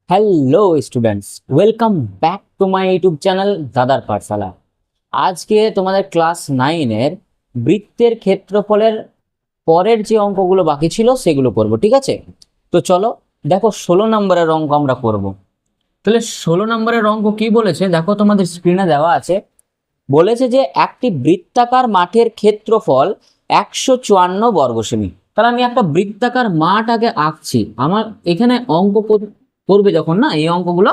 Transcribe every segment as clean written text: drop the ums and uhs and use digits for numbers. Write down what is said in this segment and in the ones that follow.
Hello students, welcome back to my YouTube channel দাদার পাঠশালা। আজকে তোমাদের ক্লাস 9-এর বৃত্তের ক্ষেত্রফলের পরের যে অঙ্কগুলো বাকি ছিল সেগুলো করব, ঠিক আছে? তো চলো দেখো 16 নম্বরের অঙ্ক আমরা করব। তাহলে 16 নম্বরের অঙ্ক কি বলেছে দেখো, তোমাদের স্ক্রিনে দেওয়া আছে। বলেছে যে একটি বৃত্তাকার মাঠের ক্ষেত্রফল 154 বর্গ সেমি। তাহলে আমি একটা বৃত্তাকার মাঠ আগে আঁকছি। আমার এখানে অঙ্ক করবে যখন না এই অঙ্কগুলো,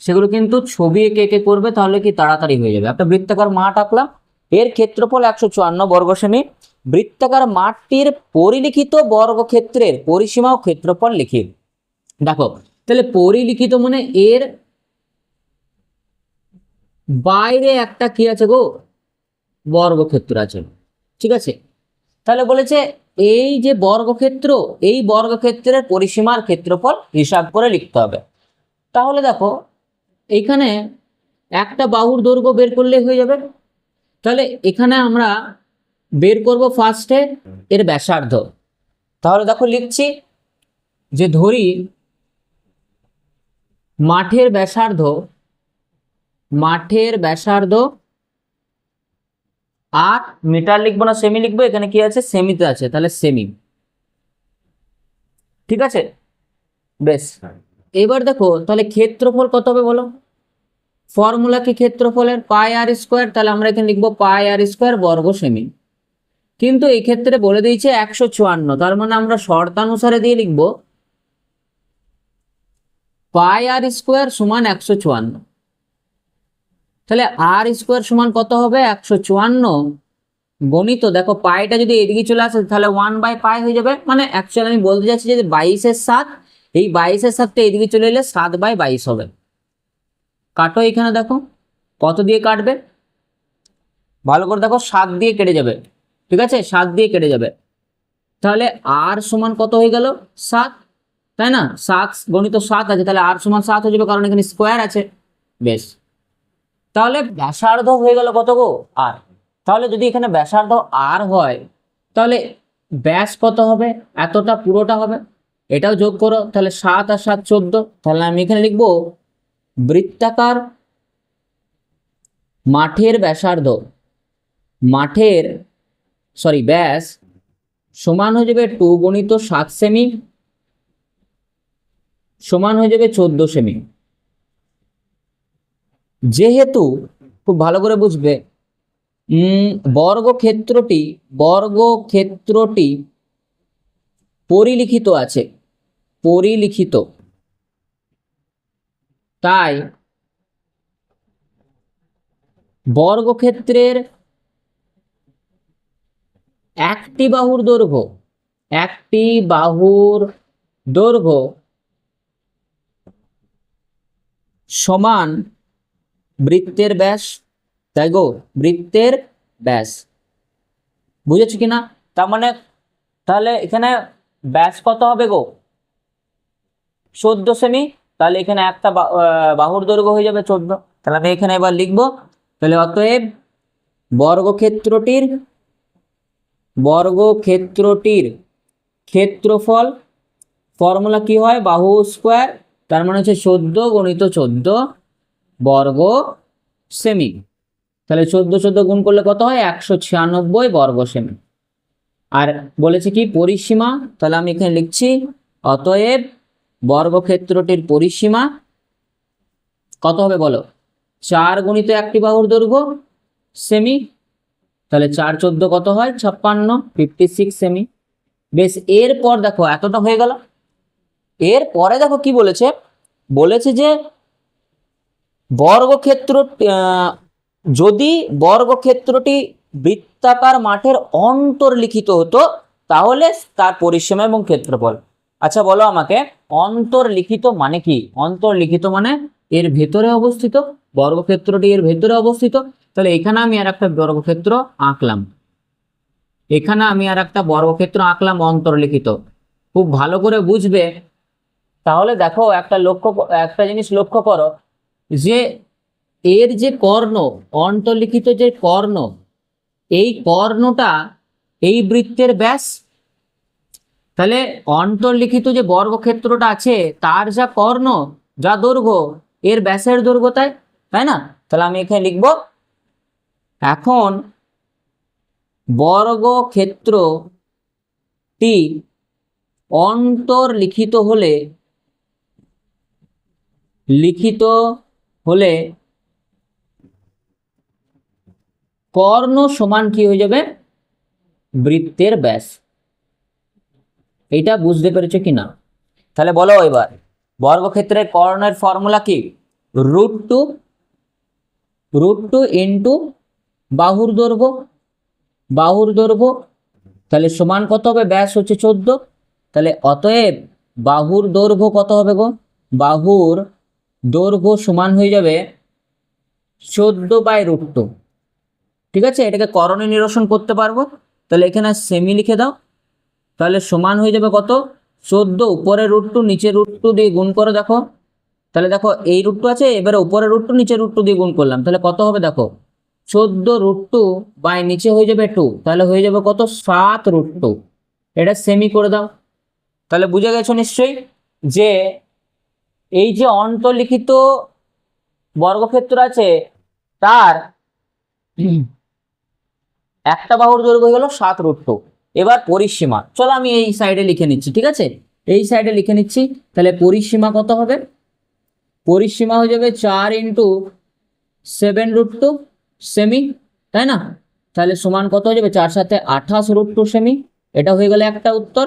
সেগুলো কিন্তু ছবি এঁকে এঁকে করবে, তাহলে কি তাড়াতাড়ি হয়ে যাবে। একটা বৃত্তাকার মাঠ আঁকলাম, এর ক্ষেত্রফল 154 বর্গ সেমি। বৃত্তাকার মাঠটির পরিলিখিত বর্গক্ষেত্রের পরিসীমা ও ক্ষেত্রফল লিখি। দেখো, তাহলে পরিলিখিত মানে এর বাইরে একটা কি আছে গো, বর্গক্ষেত্র আছে, ঠিক আছে? তাহলে বলেছে এই যে বর্গক্ষেত্র, এই বর্গক্ষেত্রের পরিসীমার ক্ষেত্রফল হিসাব করে লিখতে হবে। তাহলে দেখো এখানে একটা বাহুর দৈর্ঘ্য বের করলে হয়ে যাবে। তাহলে এখানে আমরা বের করব ফার্স্টে এর ব্যাসার্ধ। তাহলে দেখো লিখছি যে ধরি মাঠের ব্যাসার্ধ 8 মিটার, লিখবো না সেমি লিখবো, এখানে কি আছে সেমিতে আছে, তাহলে সেমি, ঠিক আছে? বেশ, এবার দেখো তাহলে ক্ষেত্রফল কত হবে বলো। ফর্মুলা কি ক্ষেত্রফলের? পাই আর স্কোয়ার। তাহলে আমরা এখানে লিখবো পাই আর স্কোয়ার বর্গ সেমি। কিন্তু এই ক্ষেত্রে বলে দিয়েছে 154, তার মানে আমরা শর্তানুসারে দিয়ে লিখবো পাই আর স্কোয়ার সমান 154। তাহলে আর স্কোয়ার সমান কত হবে? 154 গণিত, দেখো পাইটা যদি এদিকে চলে আসে তাহলে 1/পাই হয়ে যাবে। মানে অ্যাকচুয়ালি আমি বলতে চাচ্ছি যে 22-এর 7, এই 22-এর 7টা এদিকে চলে এলে 7/22 হবে। কাটো এখানে, দেখো কত দিয়ে কাটবে, ভালো করে দেখো, 7 দিয়ে কেটে যাবে, ঠিক আছে? 7 দিয়ে কেটে যাবে। তাহলে আর সমান কত হয়ে গেল? 7, তাই না? 7 গণিত 7 আছে, তাহলে আর সমান 7 হয়ে যাবে, কারণ এখানে স্কোয়ার আছে। বেশ, তাহলে ব্যাসার্ধ হয়ে গেল কত গো? আর। তাহলে যদি এখানে ব্যাসার্ধ আর হয়, তাহলে ব্যাস কত হবে? এতটা পুরোটা হবে। এটাও যোগ করো, তাহলে 7 আর 7 14। তাহলে আমি এখানে লিখবো বৃত্তাকার মাঠের ব্যাস সমান হয়ে যাবে 2 গণিত 7 সেমি সমান হয়ে যাবে 14 সেমি। যেহেতু, খুব ভালো করে বুঝবে, বর্গক্ষেত্রটি পরিলিখিত আছে, তাই বর্গক্ষেত্রের একটি বাহুর দৈর্ঘ্য সমান বৃত্তের ব্যাস। তাই গো, বৃত্তের ব্যাস, বুঝেছো কিনা? তার মানে তাহলে এখানে ব্যাস কত হবে গো? 14 সেমি। তাহলে এখানে একটা বাহুর দৈর্ঘ্য হয়ে যাবে 14। তাহলে আমি এখানে এবার লিখবো, তাহলে অতএব বর্গক্ষেত্রটির ক্ষেত্রফল, ফর্মুলা কি হয়? বাহু স্কোয়ার, তার মানে হচ্ছে 14 গণিত 14 বর্গ সেমি। তাহলে 14 গুণ করলে কত হয়? 196 বর্গ সেমি। আর বলেছে কি পরিসীমা, তাহলে আমি এখানে লিখছি অতএব বর্গক্ষেত্রটির পরিসীমা কত হবে বলো? 4 গণিত একটি বাহুর দৈর্ঘ্য সেমি। তাহলে 4 14 কত হয়? 56, 56 সেমি। বেশ, এরপর দেখো এতটা হয়ে গেল। এরপরে দেখো কি বলেছে, যে যদি বর্গক্ষেত্রটি বৃত্তাকার মাঠের অন্তর্লিখিত হতো, তাহলে তার পরিসীমা এবং ক্ষেত্রফল। আচ্ছা বলো আমাকে, অন্তর্লিখিত মানে কি? অন্তর্লিখিত মানে এর ভেতরে অবস্থিত, বর্গক্ষেত্রটি এর ভেতরে অবস্থিত। তাহলে এখানে আমি আর একটা বর্গক্ষেত্র আঁকলাম, অন্তর্লিখিত। খুব ভালো করে বুঝবে। তাহলে দেখো একটা জিনিস লক্ষ্য করো, যে এর যে কর্ণ, অন্তর্লিখিত যে কর্ণ, এই কর্ণটা এই বৃত্তের ব্যাস। তাহলে অন্তর্লিখিত যে বর্গক্ষেত্রটা আছে তার যা কর্ণ, যা দৈর্ঘ্য এর ব্যাসের দৈর্ঘ্য, তাই না? তাহলে আমি এখানে লিখব, এখন বর্গক্ষেত্রটি অন্তর্লিখিত হলে কর্ণ সমান কি হয়ে যাবে? বৃত্তের ব্যাস। এটা বুঝতে পেরেছো কিনা? তাহলে বলো এবার, বর্গক্ষেত্রের কর্ণের ফর্মুলা কি? √2 ইন্টু বাহুর দৈর্ঘ্য, তাহলে সমান কত হবে? ব্যাস হচ্ছে 14, তাহলে অতএব বাহুর দৈর্ঘ্য কত হবে গো? বাহুর দৈর্ঘ্য সমান হয়ে যাবে 14/√2। ঠিক আছে, এটাকে করণে নিরসন করতে পারবো, তাহলে এখানে সেমি লিখে দাও, তাহলে সমান হয়ে যাবে কত? 14, উপরে √2 নিচে √2 দিয়ে গুণ করো, দেখো, তাহলে দেখো এই √2 আছে, এবারে উপরে √2 নিচে √2 দিয়ে গুণ করলাম, তাহলে কত হবে দেখো? 14√2 বাই নিচে হয়ে যাবে 2, তাহলে হয়ে যাবে কত? 7√2। এটা সেমি করে দাও। তাহলে বুঝে গেছো নিশ্চয়ই যে এই যে অন্তর্লিখিত বর্গক্ষেত্র আছে তার একটা বাহুর দৈর্ঘ্য হয়ে গেল 7√2। এবার পরিসীমা, চলো আমি এই সাইডে লিখে নিচ্ছি, ঠিক আছে, এই সাইডে লিখে নিচ্ছি। তাহলে পরিসীমা কত হবে? পরিসীমা হয়ে যাবে 4 ইন্টু 7√2 সেমি, তাই না? তাহলে সমান কত হয়ে যাবে? 4 7 28√2 সেমি। এটা হয়ে গেলে একটা উত্তর।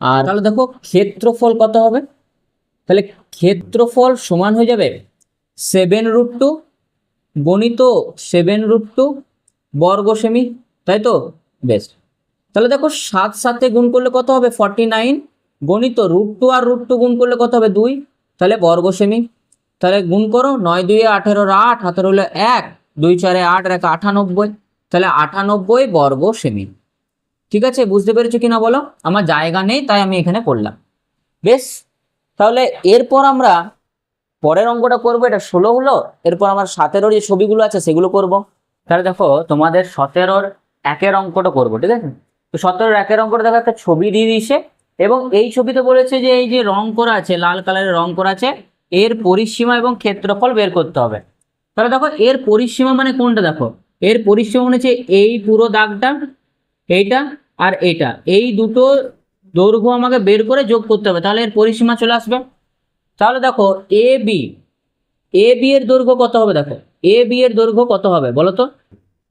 আর তাহলে দেখো ক্ষেত্রফল কত হবে? তাহলে ক্ষেত্রফল সমান হয়ে যাবে 7√2 গণিত 7√2 বর্গ সেমি, তাই তো? বেশ, তাহলে দেখো 7 7 গুণ করলে কত হবে? 49 গণিত √2 আর √2 গুণ করলে কত হবে? 2, তাহলে বর্গ সেমি। তাহলে গুণ করো, 9 2 18 8, হাতের হলো 1, 2 4 8 1 98, তাহলে 98 বর্গ সেমি। ঠিক আছে, বুঝতে পেরেছো কিনা বলো? আমার জায়গা নেই তাই আমি এখানে করলাম। বেশ, তাহলে এরপর আমরা পরের অঙ্কটা করবো, এটা 16 হলো। এরপর আমার 17 যে ছবিগুলো আছে সেগুলো করব। তাহলে দেখো তোমাদের 17 1-এর অঙ্কটা করবো, ঠিক আছে? তো 17 1-এর অঙ্কটা দেখো একটা ছবি দিয়ে দিয়েছে, এবং এই ছবিতে বলেছে যে এই যে রং করা আছে, লাল কালারের রং করা আছে, এর পরিসীমা এবং ক্ষেত্রফল বের করতে হবে। তাহলে দেখো এর পরিসীমা মানে কোনটা? দেখো এর পরিসীমা মানে হচ্ছে এই পুরো দাগটা, এইটা আর এইটা, এই দুটো দৈর্ঘ্য আমাকে বের করে যোগ করতে হবে, তাহলে এর পরিসীমা চলে আসবে। তাহলে দেখো এ বি এর দৈর্ঘ্য কত হবে? দেখো এ বি এর দৈর্ঘ্য কত হবে বলো তো?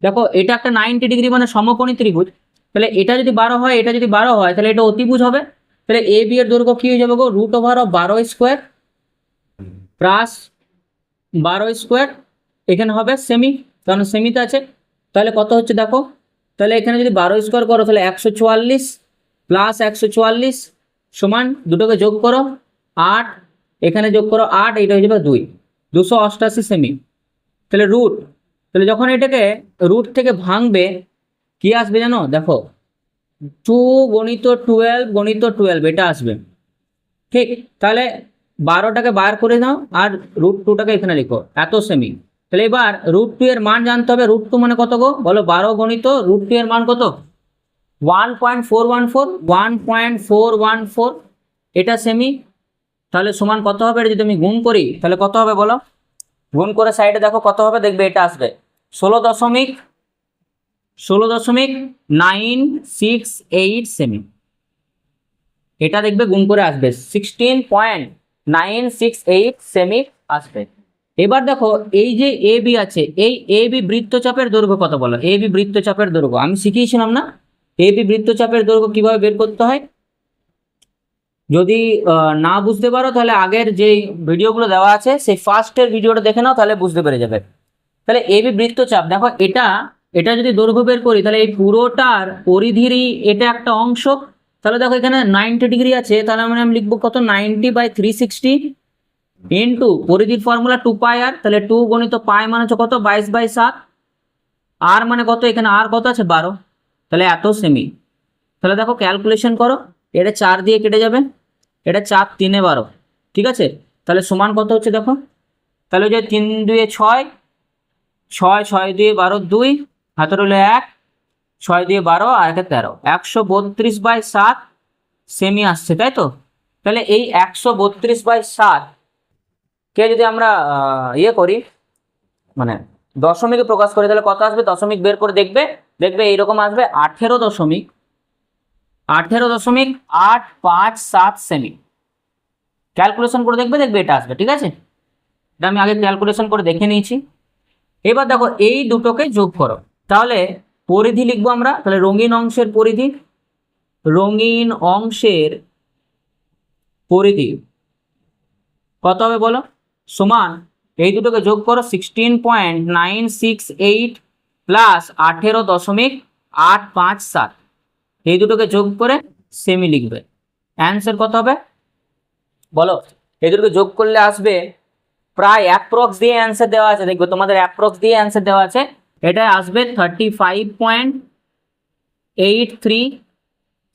দেখো এটা একটা 90 ডিগ্রি মানে সমকোণী ত্রিভুজ, তাহলে এটা যদি 12 হয়, এটা যদি 12 হয়, তাহলে এটা অতিভুজ হবে। তাহলে এ বি এর দৈর্ঘ্য কি হয়ে যাবে গো? √12² প্লাস 12², এখানে হবে সেমি, কারণ সেমিতে আছে। তাহলে কত হচ্ছে দেখো, তাহলে এখানে যদি 12² করো তাহলে 144 প্লাস 144 সমান, দুটোকে যোগ করো 8, এখানে যোগ করো 8, এইটা হয়ে যাবে 2, 288 সেমি। তাহলে তাহলে যখন এটাকে রুট থেকে ভাঙবে কি আসবে জানো? দেখো 2 গণিত 12 এটা আসবে, ঠিক? তাহলে 12টাকে বার করে দাও আর √2টাকে এখানে লিখো, এত সেমি। তাহলে এবার √2 এর মান জানতে হবে। √2 মানে কত গো? বলো 12 গণিত √2 এর মান কত? 1.414, এটা সেমি। তাহলে সমান কত হবে? এটা যদি আমি গুণ করি তাহলে কত হবে বলো? গুণ করে সাইডে দেখো কত হবে, দেখবে এটা আসবে 16.968 সেমি। এটা দেখবে গুণ করে আসবে 16.968 সেমি আসবে। এবার দেখো এই যে এ বি আছে, এই এ বি বৃত্তচাপের দৈর্ঘ্য কত বলো? এ বি বৃত্তচাপের দৈর্ঘ্য আমি শিখিয়েছিলাম না? এ বি বৃত্তচাপের দৈর্ঘ্য কিভাবে বের করতে হয়, যদি না বুঝতে পারো তাহলে আগের যে ভিডিওগুলো দেওয়া আছে সেই ফার্স্টের ভিডিওটা দেখে নাও, তাহলে বুঝতে পেরে যাবে। তাহলে এ বি বৃত্তচাপ, দেখো এটা যদি দৈর্ঘ্য বের করি তাহলে এই পুরোটার পরিধিরই এটা একটা অংশ। তাহলে দেখো এখানে 90 ডিগ্রি আছে, তাহলে মানে আমি লিখবো কত? 90/360 ইন্টু পরিধির ফর্মুলা 2πr, তাহলে 2 গণিত পাই মানে হচ্ছে কত? 22/7, আর মানে কত? এখানে আর কত আছে? 12, তাহলে এত সেমি। তাহলে দেখো ক্যালকুলেশন করো, এটা 4 দিয়ে কেটে যাবে, এটা 4 3 12, ঠিক আছে? তাহলে সমান কত হচ্ছে দেখো, তাহলে যে 3 2 6, 6 6 2 12 2, হাতের হলো 1, 6 2 12 আর 1 13, 132/7 সেমি আসছে, তাই তো? তাহলে এই 132/7 কে যদি আমরা ইয়ে করি মানে দশমিকে প্রকাশ করি তাহলে কত আসবে, দশমিক বের করে দেখবে, দেখবে এইরকম আসবে 18.857 সেমি। ক্যালকুলেশন করে দেখবে, দেখবে এটা আসবে, ঠিক আছে। এটা আমি আগে ক্যালকুলেশন করে দেখে নিয়েছি। এবার দেখো এই দুটোকে যোগ করো, তাহলে পরিধি লিখবো আমরা, তাহলে রঙিন অংশের পরিধি, রঙিন অংশের পরিধি কত হবে বলো, সমান এই দুটোকে যোগ করো 16.968 প্লাস 18.857, এই দুটোকে যোগ করে সেমি লিখবে। অ্যান্সার কত হবে বলো, এই দুটোকে যোগ করলে আসবে প্রায় অ্যাপ্রক্স দিয়ে অ্যান্সার দেওয়া আছে, দেখবে তোমাদের অ্যাপ্রক্স দিয়ে অ্যান্সার দেওয়া আছে, এটা আসবে 35.83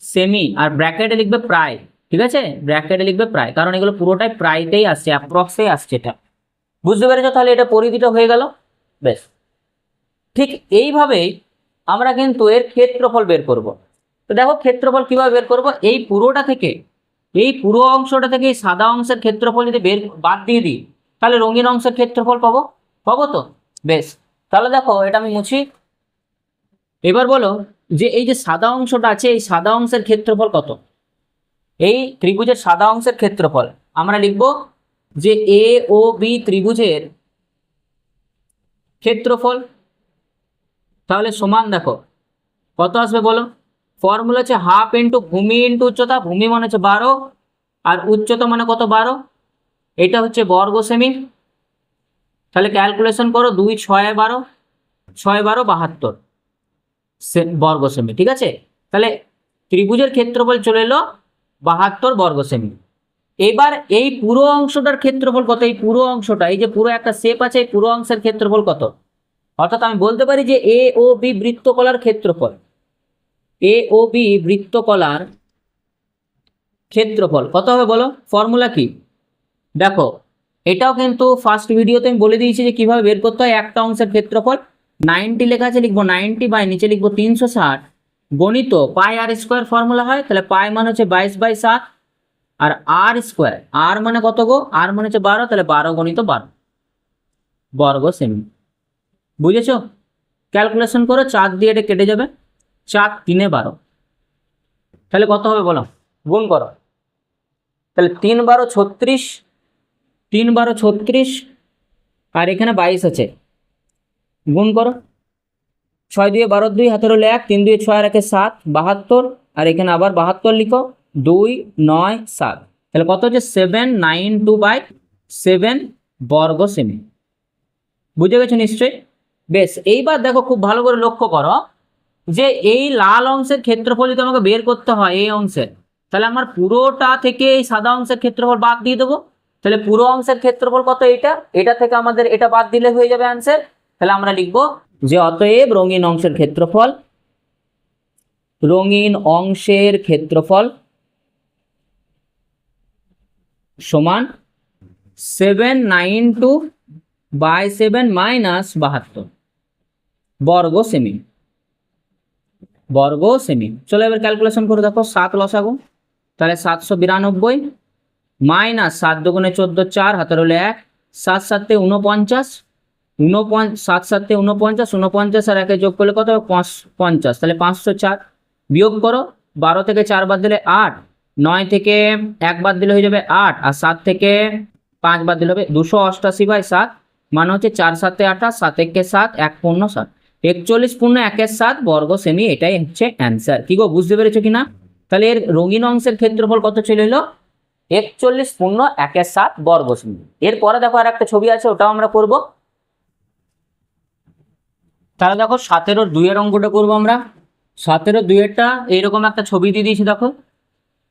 সেমি, আর ব্র্যাকেটে লিখবে প্রায়, ঠিক আছে, ব্র্যাকেটে লিখবে প্রায়, কারণ এগুলো পুরোটাই প্রায়তেই আসছে, অ্যাপ্রক্সেই আসছে এটা। বুঝতে পেরেছো, তাহলে এটা পরিধিটা হয়ে গেল। বেশ, ঠিক এইভাবেই আমরা কিন্তু এর ক্ষেত্রফল বের করব। তো দেখো ক্ষেত্রফল কিভাবে বের করব, এই পুরোটা থেকে, এই পুরো অংশটা থেকে এই সাদা অংশের ক্ষেত্রফল যদি বাদ দিয়ে দিই, তাহলে রঙিন অংশের ক্ষেত্রফল পাবো, পাবো তো। বেশ, তাহলে দেখো এটা আমি মুছি। এবার বলো যে এই যে সাদা অংশটা আছে, এই সাদা অংশের ক্ষেত্রফল কত, এই ত্রিভুজের সাদা অংশের ক্ষেত্রফল আমরা লিখব যে এ ও বি ত্রিভুজের ক্ষেত্রফল, তাহলে সমান দেখো কত আসবে বলো, ফর্মুলা হচ্ছে হাফ ইন্টু ভূমি ইন্টু উচ্চতা, ভূমি মানে হচ্ছে 12 আর উচ্চতা মানে কত 12, এটা হচ্ছে বর্গ সেমি। তাহলে ক্যালকুলেশন করো, 2 6 12, 6 12 72 বর্গ সেমি, ঠিক আছে। তাহলে ত্রিভুজের ক্ষেত্রফল চলে এলো 72 বর্গ সেমি। এবার এই পুরো অংশটার ক্ষেত্রফল কত, এই পুরো অংশটা, এই যে পুরো একটা শেপ আছে, এই পুরো অংশের ক্ষেত্রফল কত, অর্থাৎ আমি বলতে পারি যে এ ও বি বৃত্তকলার ক্ষেত্রফল, এ ও বি বৃত্তকলার ক্ষেত্রফল কত হবে বলো, ফর্মুলা কি দেখো, এটাও কিন্তু ফার্স্ট ভিডিওতে আমি বলে দিয়েছি যে কিভাবে বের করতে হয় একটা অংশের ক্ষেত্রফল। 90 লেখা আছে, লিখবো 90 বাই নিচে লিখবো 360 গণিত পাই আর স্কোয়ার ফর্মুলা হয়, তাহলে পাই মানে হচ্ছে 22/7 আর আর স্কোয়ার, আর মানে কত গো, আর মানে হচ্ছে 12, তাহলে 12 গণিত 12 বর্গ সেমি। বুঝেছো, ক্যালকুলেশন করো, 4 দিয়ে এটা কেটে যাবে, 4 3 12, তাহলে কত হবে বলো, গুণ করো, তাহলে 3 12 36, 3 12 36 আর এখানে 22 আছে, গুণ করো, 6 2 12 2 হাতের হলো 1, 3 2 6 আর 1 7 72, আর এখানে আবার 72 লিখো, 2 9 7, তাহলে কত হচ্ছে 792/7 বর্গ সেমি। বুঝে গেছো নিশ্চয়ই। বেশ, এইবার দেখো খুব ভালো করে লক্ষ্য করো যে এই লাল অংশের ক্ষেত্রফল যদি আমাকে বের করতে হয় এই অংশের, তাহলে আমার পুরোটা থেকে এই সাদা অংশের ক্ষেত্রফল বাদ দিয়ে দেবো, তাহলে পুরো অংশের ক্ষেত্রফল কত, এটা থেকে আমাদের এটা বাদ দিলে হয়ে যাবে অ্যান্সার। তাহলে আমরা লিখবো যে অতএব রঙিন অংশের ক্ষেত্রফল, রঙিন অংশের ক্ষেত্রফল সমান 792/7 মাইনাস 72 বর্গ সেমি, বর্গ সেমি। চলো এবার ক্যালকুলেশন করে দেখো, 7 লসাগু, তাহলে 792 মাইনাস 7 দুগুণে 14 4 হাতের হলো 1, 7 7 49, 7 7 49, 49 আর 1 যোগ করলে কত হবে 50, তাহলে 504 বিয়োগ করো, 12 থেকে 4 বাদ দিলে 8, 9 থেকে 1 বাদ দিলে হয়ে যাবে 8, আর 7 থেকে 5 বাদ দিলে হবে 288/7, মানে হচ্ছে 4 7 28, 7 1 7, 1 পূর্ণ 7, 41 পূর্ণ 1 7 বর্গ সেমি, এটাই হচ্ছে অ্যান্সার। কি গো, বুঝতে পেরেছো কিনা? তাহলে এর রঙিন অংশের ক্ষেত্রফল কত চলে এলো, 41 পূর্ণ 1 7 বর্গ সেমি। এরপরে দেখো আর একটা ছবি আছে, ওটাও আমরা করব। তাহলে দেখো 17-2 অঙ্কটা করবো আমরা। 17-2 এইরকম একটা ছবি দিয়ে দিয়েছি, দেখো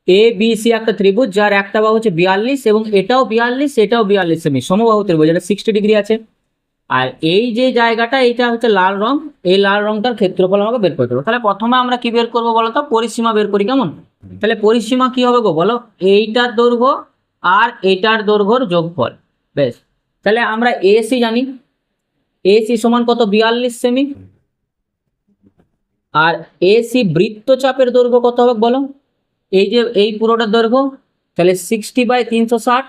এ বি সি একটা ত্রিভুজ, যার একটা বাহু হচ্ছে 42 এবং এটাও 42, এটাও 42 সেমি, সমবাহু ত্রিভুজ, এটা 60 ডিগ্রি আছে। আর এই যে জায়গাটা, এটা হচ্ছে লাল রং, এই লাল রংটার ক্ষেত্রফল আমাকে বের করতে হবে। তাহলে প্রথমে আমরা কি বের করবো বলো তো, পরিসীমা বের করি, কেমন? তাহলে পরিসীমা কি হবে গো বলো, এইটার দৈর্ঘ্য আর এইটার দৈর্ঘ্যর যোগফল। বেশ, তাহলে আমরা এসি জানি, এসি সমান কত 42 সেমি, আর এসি বৃত্তচাপের দৈর্ঘ্য কত হবে বলো, এই যে এই পুরোটার দৈর্ঘ্য, তাহলে 60/360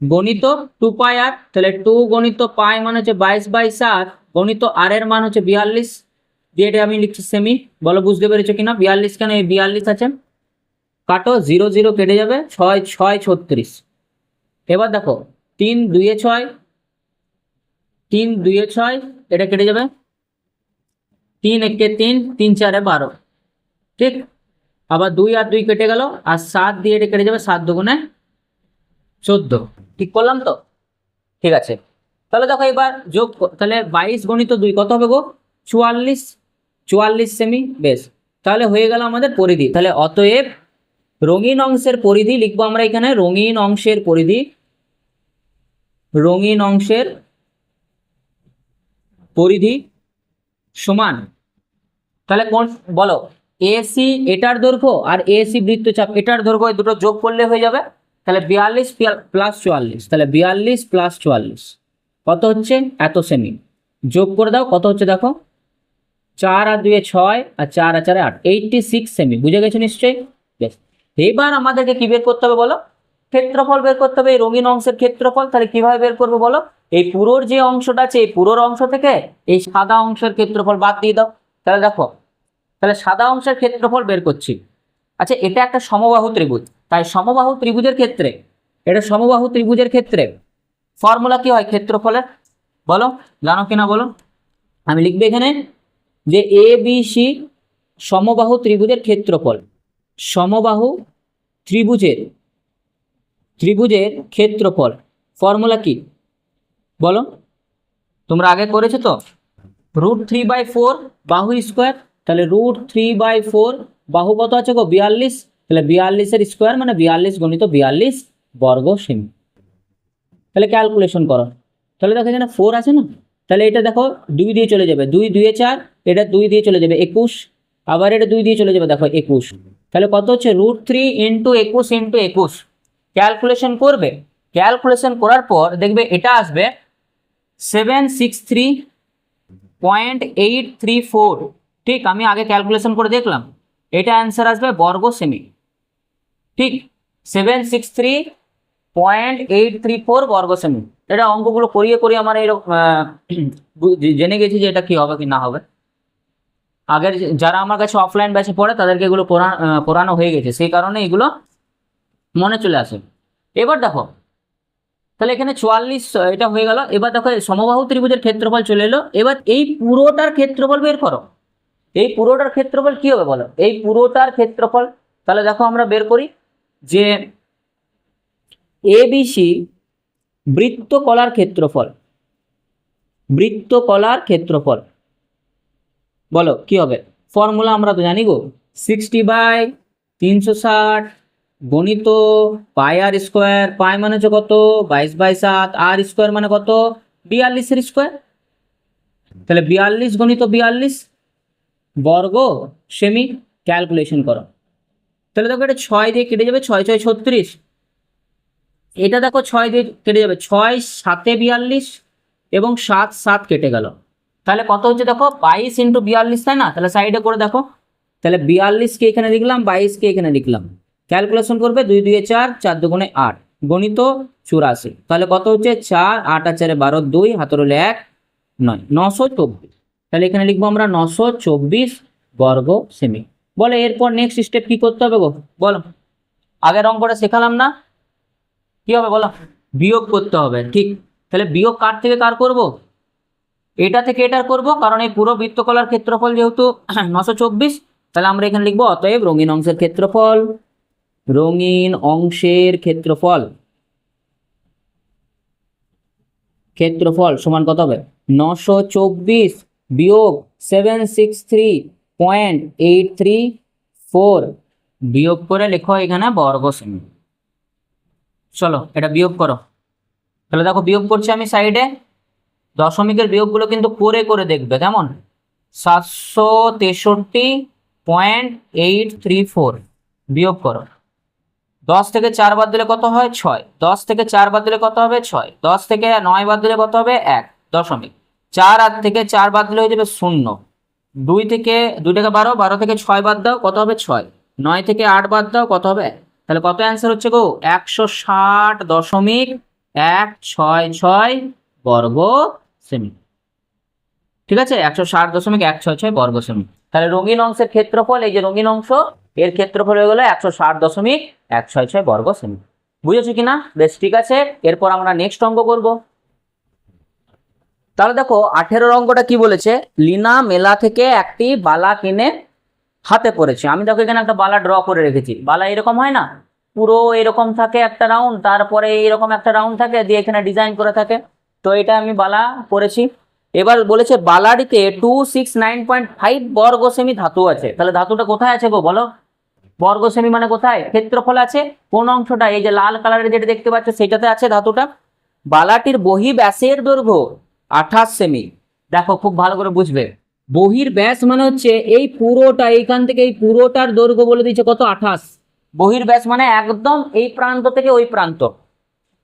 গণিত 2 পাই আর, তাহলে 2 গণিত পাই মানে হচ্ছে 22/7 গণিত আর এর মান হচ্ছে 42, দিয়ে এটা আমি লিখছি সেমি। বলো বুঝতে পেরেছো কিনা? 42 কেন? এই 42 আছে, কাটো 0 0 কেটে যাবে, 6 6 36। এবার দেখো 3 2 এ 6, 3 2 এ 6, এটা কেটে যাবে, 3 1 এ 3, 3 4 এ 12, ঠিক। আবার 2 আর 2 কেটে গেল, আর 7 দিয়ে এটা কেটে যাবে, 7 দুগুণে 14, ঠিক করলাম তো? ঠিক আছে, তাহলে দেখো এবার যোগ তাহলে 22 গণিত 2 কত হবে গো? 44, 44 সেমি। বেশ, তাহলে হয়ে গেল আমাদের পরিধি। তাহলে অতএব রঙিন অংশের পরিধি লিখবো আমরা এখানে, রঙিন অংশের পরিধি, রঙিন অংশের পরিধি সমান, তাহলে কোন বলো, এসি এটার দৈর্ঘ্য আর এসি বৃত্তচাপ এটার দৈর্ঘ্য, এই দুটো যোগ করলে হয়ে যাবে। তাহলে 42 প্লাস 44, তাহলে 42 প্লাস 44 কত হচ্ছে? এত সেমি। যোগ করে দাও, কত হচ্ছে দেখো, 4 আর 2 এ 6, আর 4 আর 4 এ 8, 86 সেমি। বুঝে গেছো নিশ্চয়ই? বেশ, এবার আমাদেরকে কি বের করতে হবে বলো? ক্ষেত্রফল বের করতে হবে, এই রঙিন অংশের ক্ষেত্রফল। তাহলে কিভাবে বের করবো বলো? এই পুরোর যে অংশটা আছে, এই পুরোর অংশ থেকে এই সাদা অংশের ক্ষেত্রফল বাদ দিয়ে দাও। তাহলে দেখো, তাহলে সাদা অংশের ক্ষেত্রফল বের করছি। আচ্ছা, এটা একটা সমবাহু ত্রিভুজ, তাই সমবাহু ত্রিভুজের ক্ষেত্রে, এটা সমবাহু ত্রিভুজের ক্ষেত্রে ফর্মুলা কি হয় ক্ষেত্রফলের? বলো, জানো কিনা বলো? আমি লিখবো এখানে যে এ বি সি সমবাহু ত্রিভুজের ক্ষেত্রফল, সমবাহু ত্রিভুজের ক্ষেত্রফল ফর্মুলা কি বলো? তোমরা আগে করেছো তো, √3/4 বাহু স্কোয়ার। তাহলে √3/4 বাহু কত আছে গো? 42, তাহলে 42 স্কোয়ার মানে 42 গণিত 42 বর্গ সেমি। তাহলে ক্যালকুলেশন করো, তাহলে দেখো এখানে 4 আছে না, তাহলে এটা দেখো 2 দিয়ে চলে যাবে, 2 2 এ 4, এটা 2 দিয়ে চলে যাবে 21, আবার এটা 2 দিয়ে চলে যাবে, দেখো 21। তাহলে কত হচ্ছে? √3 × 21 × 21। ক্যালকুলেশন করবে, ক্যালকুলেশন করার পর দেখবে এটা আসবে 763.834, ঠিক। আমি আগে ক্যালকুলেশন করে দেখলাম, এটা অ্যান্সার আসবে বর্গ সেমি, ঠিক। 763.834 বর্গ সেমি। এটা অঙ্কগুলো করিয়ে করিয়ে আমার এইরকম জেনে গেছি যে এটা কি হবে কি না হবে। আগের যারা আমার কাছে অফলাইন ব্যাচে পড়ে তাদেরকে এগুলো পড়ানো হয়ে গেছে, সেই কারণে এগুলো মনে চলে আসে। এবার দেখো, তাহলে এখানে 44 এটা হয়ে গেল। এবার দেখো সমবাহু ত্রিভুজের ক্ষেত্রফল চলে এলো। এবার এই পুরোটার ক্ষেত্রফল বের করো। এই পুরোটার ক্ষেত্রফল কি হবে বলো? এই পুরোটার ক্ষেত্রফল, তাহলে দেখো আমরা বের করি যে এবিসি বৃত্তকলার ক্ষেত্রফল, বৃত্তকলার ক্ষেত্রফল বলো কি হবে? ফর্মুলা আমরা তো জানি গো, 60/360 গণিত পাই আর স্কোয়ার, পাই মানে হচ্ছে কত? 22/7, আর স্কোয়ার মানে কত? 42 স্কোয়ার। তাহলে 42 গণিত 42 বর্গ সেমি। ক্যালকুলেশন করো, তাহলে দেখো এটা 6 দিয়ে কেটে যাবে, 6 6 36। এটা দেখো 6 দিয়ে কেটে যাবে, 6 7 এ 42 এবং 7 7 কেটে গেল। তাহলে কত হচ্ছে দেখো? 22 × 42, তাই না? তাহলে সাইডে করে দেখো, তাহলে 42 কে এখানে লিখলাম, 22 কে এখানে লিখলাম। ক্যালকুলেশন করবে, 2 2 এ 4, 4 2 8, গণিত 84। তাহলে কত হচ্ছে? 4 8 আর 4 12, 2 হাতের হলে 1 9, 924। তাহলে এখানে লিখবো আমরা 924 বর্গ সেমি। বলে এরপর নেক্সট স্টেপ কি করতে হবে গো? বলো, আগের অঙ্কটা শেখালাম না? কি হবে বলো? বিয়োগ করতে হবে, ঠিক। তাহলে বিয়োগ কার থেকে কার করব? এটা থেকে এটার করব, কারণ এই পুরো বৃত্তকলার ক্ষেত্রফল যেহেতু 924, তাহলে আমরা এখানে লিখবো অতএব রঙিন অংশের ক্ষেত্রফল, রঙিন অংশের ক্ষেত্রফল, ক্ষেত্রফল সমান কত হবে? 924 বিয়োগ 763.834 বিয়োগ করে লেখো এখানে বর্গ সেমি। চলো এটা বিয়োগ করো। তাহলে দেখো বিয়োগ করছি আমি সাইডে, দশমিকের বিয়োগগুলো কিন্তু করে করে দেখবে কেমন। 763.834 বিয়োগ করো। 10 থেকে 4 বাদ দিলে কত হয়? 6। 10 থেকে 4 বাদ দিলে কত হবে? 6। 10 থেকে 9 বাদ দিলে কত হবে? 1 দশমিক। 4 আর থেকে 4 বাদ দিলে হয়ে যাবে 0। 2 থেকে 12, 12 থেকে 6 বাদ দাও, কত হবে? 6। 9 থেকে 8 বাদ দাও, কত হবে? তাহলে কত অ্যান্সার হচ্ছে গো? 160.8 166 বর্গ সেমি। ঠিক আছে, 160.166 বর্গ সেমি। তাহলে রঙিন অংশের ক্ষেত্রফল, এই যে রঙিন অংশ, এর ক্ষেত্রফল হয়ে গেল 160.166 বর্গ সেমি। বুঝেছো কিনা? বেশ, ঠিক আছে। এরপর আমরা নেক্সট অঙ্ক করব। তাহলে দেখো 18 অঙ্কটা কি বলেছে, লিনা মেলা থেকে একটি বালা কিনে হাতে পড়েছে। আমি দেখো এখানে একটা বালা ড্র করে রেখেছি। বালা এরকম হয় না, পুরো এরকম থাকে একটা রাউন্ড, তারপরে এরকম একটা রাউন্ড থাকে, দিয়ে এখানে ডিজাইন করে থাকে। তো এটা আমি বালা পড়েছি। এবার বলেছে বালাটিতে 269.5 বর্গ সেমি ধাতু আছে। তাহলে ধাতুটা কোথায় আছে গো বলো? বর্গ সেমি মানে কোথায়? ক্ষেত্রফল আছে। কোন অংশটা? এই যে লাল কালারের যেটা দেখতে পাচ্ছ সেটাতে আছে ধাতুটা। বালাটির বহি ব্যাসের দৈর্ঘ্য 28 সেমি। দেখো খুব ভালো করে বুঝবে, বহির ব্যাস মানে হচ্ছে এই পুরোটা, এইখান থেকে এই পুরোটার দৈর্ঘ্য বলে দিচ্ছে কত? 28। বহির ব্যাস মানে একদম এই প্রান্ত থেকে ওই প্রান্ত।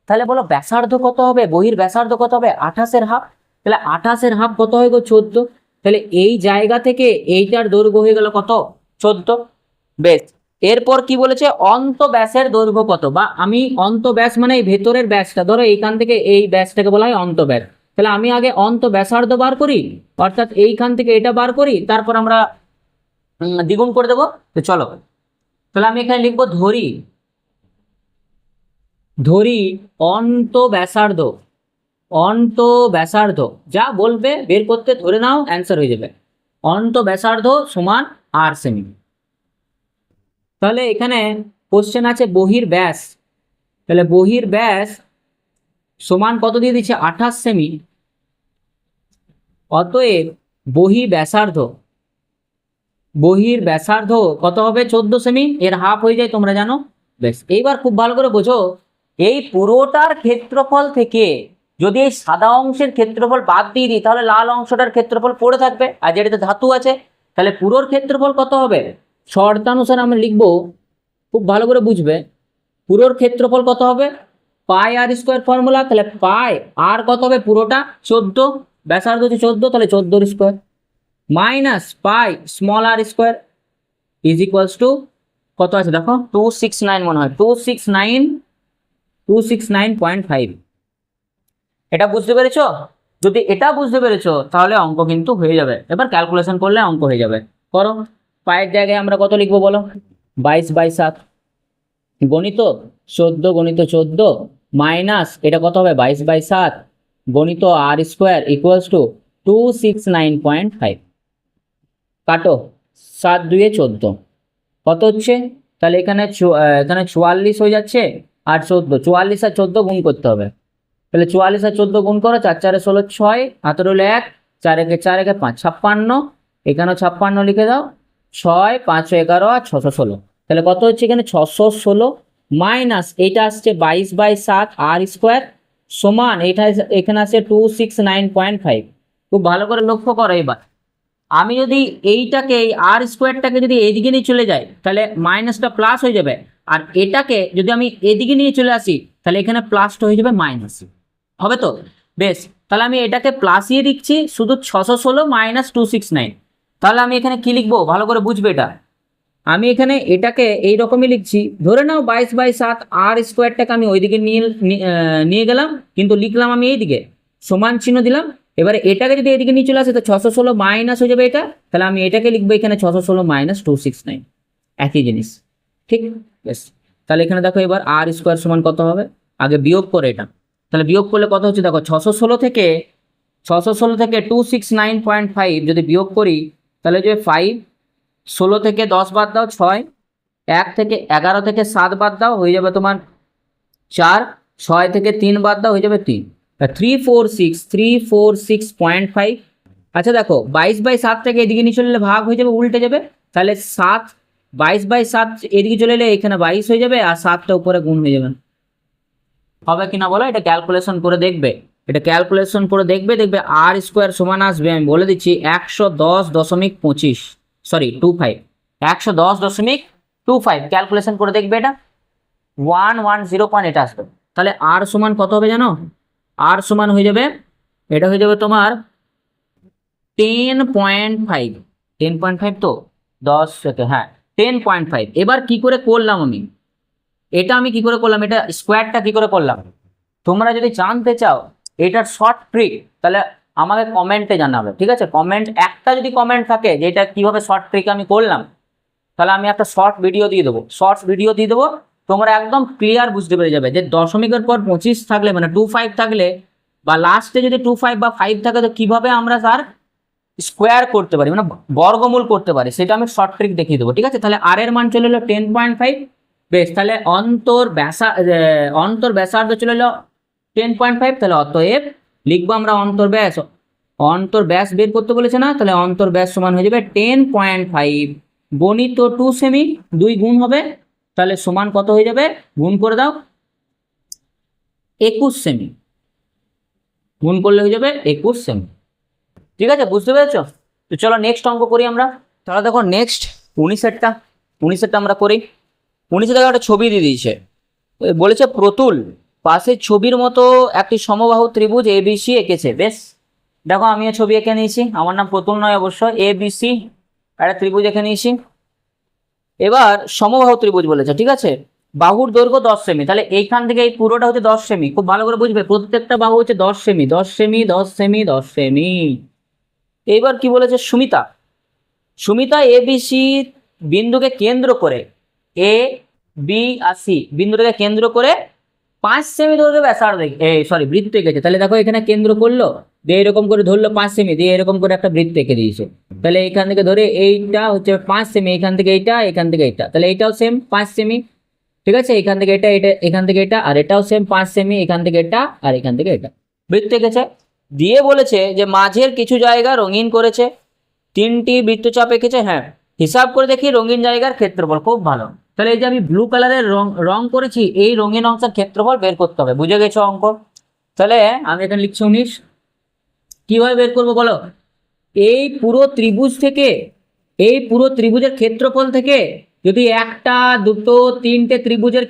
তাহলে বলো ব্যাসার্ধ কত হবে? বহির ব্যাসার্ধ কত হবে? 28-এর হাফ। তাহলে 28-এর হাফ কত হয়ে গেল? 14। তাহলে এই জায়গা থেকে এইটার দৈর্ঘ্য হয়ে গেল কত? 14। বেশ, এরপর কি বলেছে, অন্ত ব্যাসের দৈর্ঘ্য কত? বা আমি অন্ত ব্যাস মানে এই ভেতরের ব্যাসটা, ধরো এইখান থেকে এই ব্যাসটাকে বলা হয় অন্ত ব্যাস। তাহলে আমি আগে অন্ত ব্যাসার্ধ বার করি, অর্থাৎ এইখান থেকে এটা বার করি, তারপর আমরা দ্বিগুণ করে দেবো। তো চলো, তাহলে আমি এখানে লিখবো ধরি, ধরি অন্ত ব্যাসার্ধ, অন্ত ব্যাসার্ধ যা বলবে বের করতে ধরে নাও, অ্যান্সার হয়ে যাবে। অন্ত ব্যাসার্ধ সমান 8 সেমি। তাহলে এখানে কোশ্চেন আছে বহির ব্যাস, তাহলে বহির ব্যাস সমান কত দিয়ে দিচ্ছে? 28 সেমি। অতএব বহি ব্যাসার্ধ, বহির ব্যাসার্ধ কত হবে? 14 সেমি। এর হাফ হয়ে যায়, তোমরা জানো। বেশ, এইবার খুব ভালো করে বোঝো, এই পুরোটার ক্ষেত্রফল থেকে যদি এই সাদা অংশের ক্ষেত্রফল বাদ দিয়ে দিই, তাহলে লাল অংশটার ক্ষেত্রফল পড়ে থাকবে, আর যেটাতে ধাতু আছে। তাহলে পুরোর ক্ষেত্রফল কত হবে? শর্তানুসারে আমরা লিখবো, খুব ভালো করে বুঝবে, পুরোর ক্ষেত্রফল কত হবে? পাই আর স্কোয়ার ফর্মুলা। তাহলে পাই আর কত হবে? পুরোটা 14, ব্যাসার্ধ হচ্ছে 14, তাহলে 14 square minus pi small r square is equals to কত আছে দেখো? 269 মনে হয়, 269.5। এটা বুঝতে পেরেছো? যদি এটা বুঝতে পেরেছো তাহলে অঙ্ক কিন্তু হয়ে যাবে। এবার ক্যালকুলেশন করলে অঙ্ক হয়ে যাবে। করো, পায়ের জায়গায় আমরা কত লিখবো বলো? 22/7 গণিত 14 গণিত 14 মাইনাস এটা কত হবে? 22/7 গণিত আর স্কোয়ার ইকুয়ালস টু 269.5। কাটো, 7 2 14 কত হচ্ছে? তাহলে এখানে এখানে 44 হয়ে যাচ্ছে, আর 14, 44 আর 14 গুণ করতে হবে। তাহলে 44 আর 14 গুণ করো, 4 4 16 6, হাতের হলো 1, 4 1 4 1 5, 56। এখানেও 56 লিখে দাও, 6 5 11 আর 616। তাহলে কত হচ্ছে এখানে? 616 মাইনাস এইটা আসছে 22/7 আর স্কোয়ার সমান এটা এখানে আসছে 269.5। খুব ভালো করে লক্ষ্য করো। এবার আমি যদি এইটাকে, এই আর স্কোয়ারটাকে যদি এইদিকে নিয়ে চলে যাই, তাহলে মাইনাসটা প্লাস হয়ে যাবে। আর এটাকে যদি আমি এদিকে নিয়ে চলে আসি, তাহলে এখানে প্লাসটা হয়ে যাবে মাইনাস হবে। তো বেশ, তাহলে আমি এটাকে প্লাসিয়ে দিচ্ছি, শুধু 616 মাইনাস 269। তাহলে আমি এখানে কি লিখবো ভালো করে বুঝবে এটা। আমি এখানে এটাকে এইরকমই লিখছি, ধরে নাও 22/7 আর স্কোয়ারটাকে আমি ওইদিকে নিয়ে গেলাম, কিন্তু লিখলাম আমি এইদিকে, সমান চিহ্ন দিলাম। এবারে এটাকে যদি এদিকে নিয়ে চলে আসে তো 616 মাইনাস হয়ে যাবে এটা, তাহলে আমি এটাকে লিখবো এখানে 616 মাইনাস 269, একই জিনিস। ঠিক, বেশ। তাহলে এখানে দেখো এবার আর স্কোয়ার সমান কত হবে, আগে বিয়োগ করে এটা। তাহলে বিয়োগ করলে কত হচ্ছে দেখো, 616 থেকে 269.5 যদি বিয়োগ করি, তাহলে যে 5, 16 থেকে 10 বাদ দাও 6, 1 থেকে 11 থেকে 7 বাদ দাও হয়ে যাবে তোমার 4, 6 থেকে 3 বাদ দাও হয়ে যাবে 3, 346.5। আচ্ছা দেখো 22/7 থেকে এদিকে নিয়ে চলে এলে ভাগ হয়ে যাবে, উল্টে যাবে। তাহলে 7, 22/7 এদিকে চলে এলে এখানে 22 হয়ে যাবে, আর 7টা উপরে গুণ হয়ে যাবে। হবে কিনা বলো? এটা ক্যালকুলেশন করে দেখবে, এটা ক্যালকুলেশন করে দেখবে, দেখবে আর স্কোয়ার সমান আসবে, আমি বলে দিচ্ছি 110.25, সরি 25, 110.25। ক্যালকুলেশন করে দেখবে, এটা 110 এটা আসবে। তাহলে আর সমান কত হবে জানো? আর সমান হয়ে যাবে, এটা হয়ে যাবে তোমার 10.5, 10.5 তো 10 থেকে, হ্যাঁ 10.5। এবার কি করে করলাম আমি এটা, আমি কি করে করলাম, এটা স্কোয়ারটা কি করে করলাম? তোমরা যদি জানতে চাও এটার শর্ট ট্রিক তাহলে আমাকে কমেন্টে জানাবে, ঠিক আছে? কমেন্ট একটা যদি কমেন্ট থাকে যে এটা কিভাবে শর্ট ট্রিক আমি করলাম, তাহলে আমি একটা শর্ট ভিডিও দিয়ে দেবো, শর্টস ভিডিও দিয়ে দেবো, তোমরা একদম ক্লিয়ার বুঝতে পেরে যাবে যে দশমিকের পর 25 থাকলে মানে 25 থাকলে বা লাস্টে যদি 25 বা 5 থাকে তো কিভাবে আমরা তার স্কোয়ার করতে পারি, মানে বর্গমূল করতে পারি, সেটা আমি শর্ট ট্রিক দেখিয়ে দেবো, ঠিক আছে? তাহলে আর এর মান চলে এলো 10.5। বেশ, তাহলে অন্তর ব্যাসার্ধ চলে এলো 10.5। তাহলে অতএব লিখবো আমরা অন্তর ব্যাস বের করতে বলেছে না, তাহলে অন্তর ব্যাস সমান হয়ে যাবে 10.5 গণিত 2 সেমি, 2 গুণ হবে, তাহলে সমান কত হয়ে যাবে, গুণ করে দাও 21 সেমি, গুণ করলে হয়ে যাবে 21 সেমি। ঠিক আছে, বুঝতে পেরেছো? তো চলো নেক্সট অঙ্ক করি আমরা। তাহলে দেখো নেক্সট 19 আমরা করি। 19 দেখো একটা ছবি দিয়ে দিয়েছে, বলেছে প্রতুল পাশের ছবির মতো একটি সমবাহু ত্রিভুজ এবিসি এঁকেছে। বেশ, দেখো আমিও ছবি এঁকে নিয়েছি, আমার নাম প্রতুল নয় অবশ্য, এবিসি একটা ত্রিভুজ এঁকে নিয়েছি। এবার সমবাহু ত্রিভুজ বলেছে, ঠিক আছে? বাহুর দৈর্ঘ্য 10 সেমি, তাহলে এইখান থেকে এই পুরোটা হচ্ছে 10 সেমি, খুব ভালো করে বুঝবে, প্রত্যেকটা বাহু হচ্ছে 10 সেমি 10 সেমি 10 সেমি 10 সেমি। এইবার কি বলেছে, সুমিতা এবিসি বিন্দুকে কেন্দ্র করে এ বি আর সি বিন্দুটাকে কেন্দ্র করে 5 সেমি দৈর্ঘ্যে ব্যাসার্ধ বৃত্ত এঁকেছে। তাহলে দেখো এখানে কেন্দ্র করলো, দিয়ে এরকম করে ধরলো 5 সেমি, দিয়ে এরকম করে একটা বৃত্ত এঁকে দিয়েছে। তাহলে এখান থেকে ধরে এইটা হচ্ছে 5 সেমি, এখান থেকে এইটা, এখান থেকে এইটা, তাহলে এইটাও সেম 5 সেমি, ঠিক আছে? এখান থেকে এটা, এখান থেকে এটা, আর এটাও সেম 5 সেমি, এখান থেকে এটা আর এখান থেকে এটা, বৃত্ত এঁকেছে। দিয়ে বলেছে যে মাঝের কিছু জায়গা রঙিন করেছে, 3টি বৃত্তচাপ এঁকেছে। হ্যাঁ, হিসাব করে দেখি রঙিন জায়গার ক্ষেত্রফল। খুব ভালো, তাহলে এই যে আমি ব্লু কালারের রং করেছি, এই রঙিন অংশের ক্ষেত্রফল বের করতে হবে। বুঝে গেছো অঙ্ক? তাহলে আমি এখানে লিখছি 19। কিভাবে বের করবো বলো? এই পুরো ত্রিভুজের ক্ষেত্রফল থেকে যদি একটা, দুটো, তিনটে ত্রিভুজের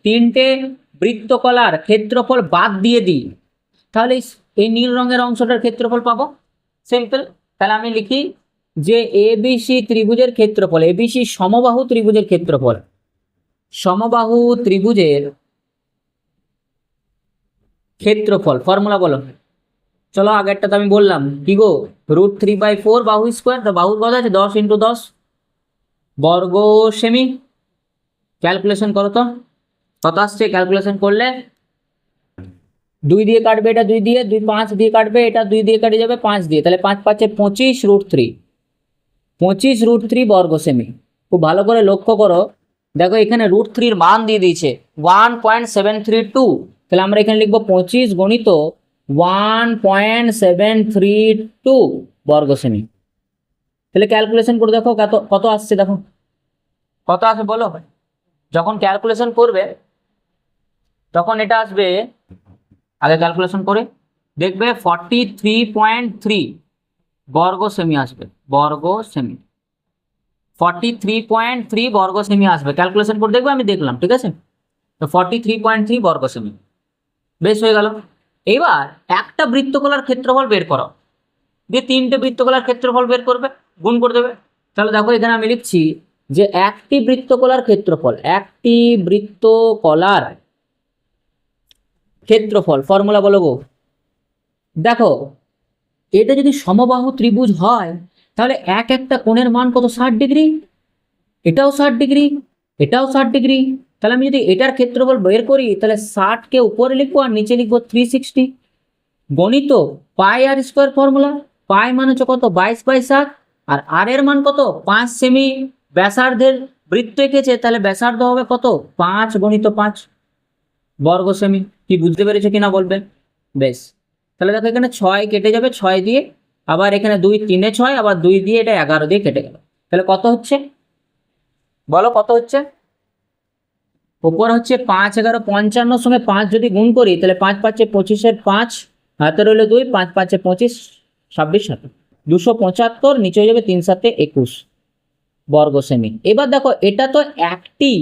তিনটে বৃত্তকলার ক্ষেত্রফল বাদ দিয়ে দিই, তাহলে এই নীল রঙের অংশটার ক্ষেত্রফল পাবো। সিম্পল। তাহলে আমি লিখি যে এবিসি ত্রিভুজের ক্ষেত্রফল, এবিসি সমবাহু ত্রিভুজের ক্ষেত্রফল, সমবাহু ত্রিভুজের ক্ষেত্রফল ফর্মুলা বলো। চলো আগেরটা তো আমি বললাম, কি গো, √3/4 বাহু স্কোয়ার, তো বাহুর কথা আছে 10 × 10 বর্গ সেমি। ক্যালকুলেশন করো তো কত আসছে, ক্যালকুলেশন করলে 2 দিয়ে কাটবে, এটা 2 দিয়ে, 2 5 দিয়ে কাটবে, এটা 2 দিয়ে কাটে যাবে 5 দিয়ে, তাহলে 5 5 25 √3 বর্গ সেমি। খুব ভালো করে লক্ষ্য করো, দেখো এখানে √3 মান দিয়ে দিয়েছে 1.732, তাহলে আমরা এখানে লিখবো 25 গণিত 1.732 বর্গ সেমি। তাহলে ক্যালকুলেশন করে দেখো কত আসছে, দেখো কত আসবে বলো। যখন ক্যালকুলেশন করবে তখন এটা আসবে, আগে ক্যালকুলেশন করে দেখবে 43.3 বর্গ সেমি আসবে, বর্গ সেমি 43.3 বর্গ সেমি আসবে। ক্যালকুলেশন করে দেখবে, আমি দেখলাম, ঠিক আছে? তো 43.3 বর্গ সেমি। বেশ, হয়ে গেল। এবার একটা বৃত্তকলার ক্ষেত্রফল বের করো, দিয়ে 3টে বৃত্তকলার ক্ষেত্রফল বের করবে, গুণ করে দেবে। তাহলে দেখো এখানে আমি লিখছি যে একটি বৃত্তকলার ক্ষেত্রফল ফর্মুলা বলো গো। দেখো এটা যদি সমবাহু ত্রিভুজ হয় তাহলে একটা কোণের মান কত, 60 ডিগ্রি, এটাও 60 ডিগ্রি, এটাও 60 ডিগ্রি। তাহলে আমি যদি এটার ক্ষেত্রফল বের করি তাহলে 60কে উপরে লিখবো আর নিচে লিখবো 360 গণিত πr² ফর্মুলা। পাই মান হচ্ছে কত, 22/7, আর এর মান কত, 5 সেমি ব্যাসার্ধের বৃত্ত এঁকেছে, তাহলে ব্যাসার্ধ হবে কত, 5 গণিত 5 বর্গ সেমি। কি বুঝতে পেরেছো কিনা বলবে? বেশ, তাহলে দেখো এখানে 6 কেটে যাবে, 6 দিয়ে, আবার এখানে 2 3 এ 6, আবার 2 দিয়ে, এটা 11 দিয়ে কেটে গেল। তাহলে কত হচ্ছে বলো, কত হচ্ছে? উপর হচ্ছে 5 11 55 সঙ্গে 5 যদি গুণ করি তাহলে 5 5 25 5, হাতে রইল 2, 5 5 25 26 7, 275, নিচে হয়ে যাবে 3 7 21 বর্গ সেমি। এবার দেখো এটা তো একটি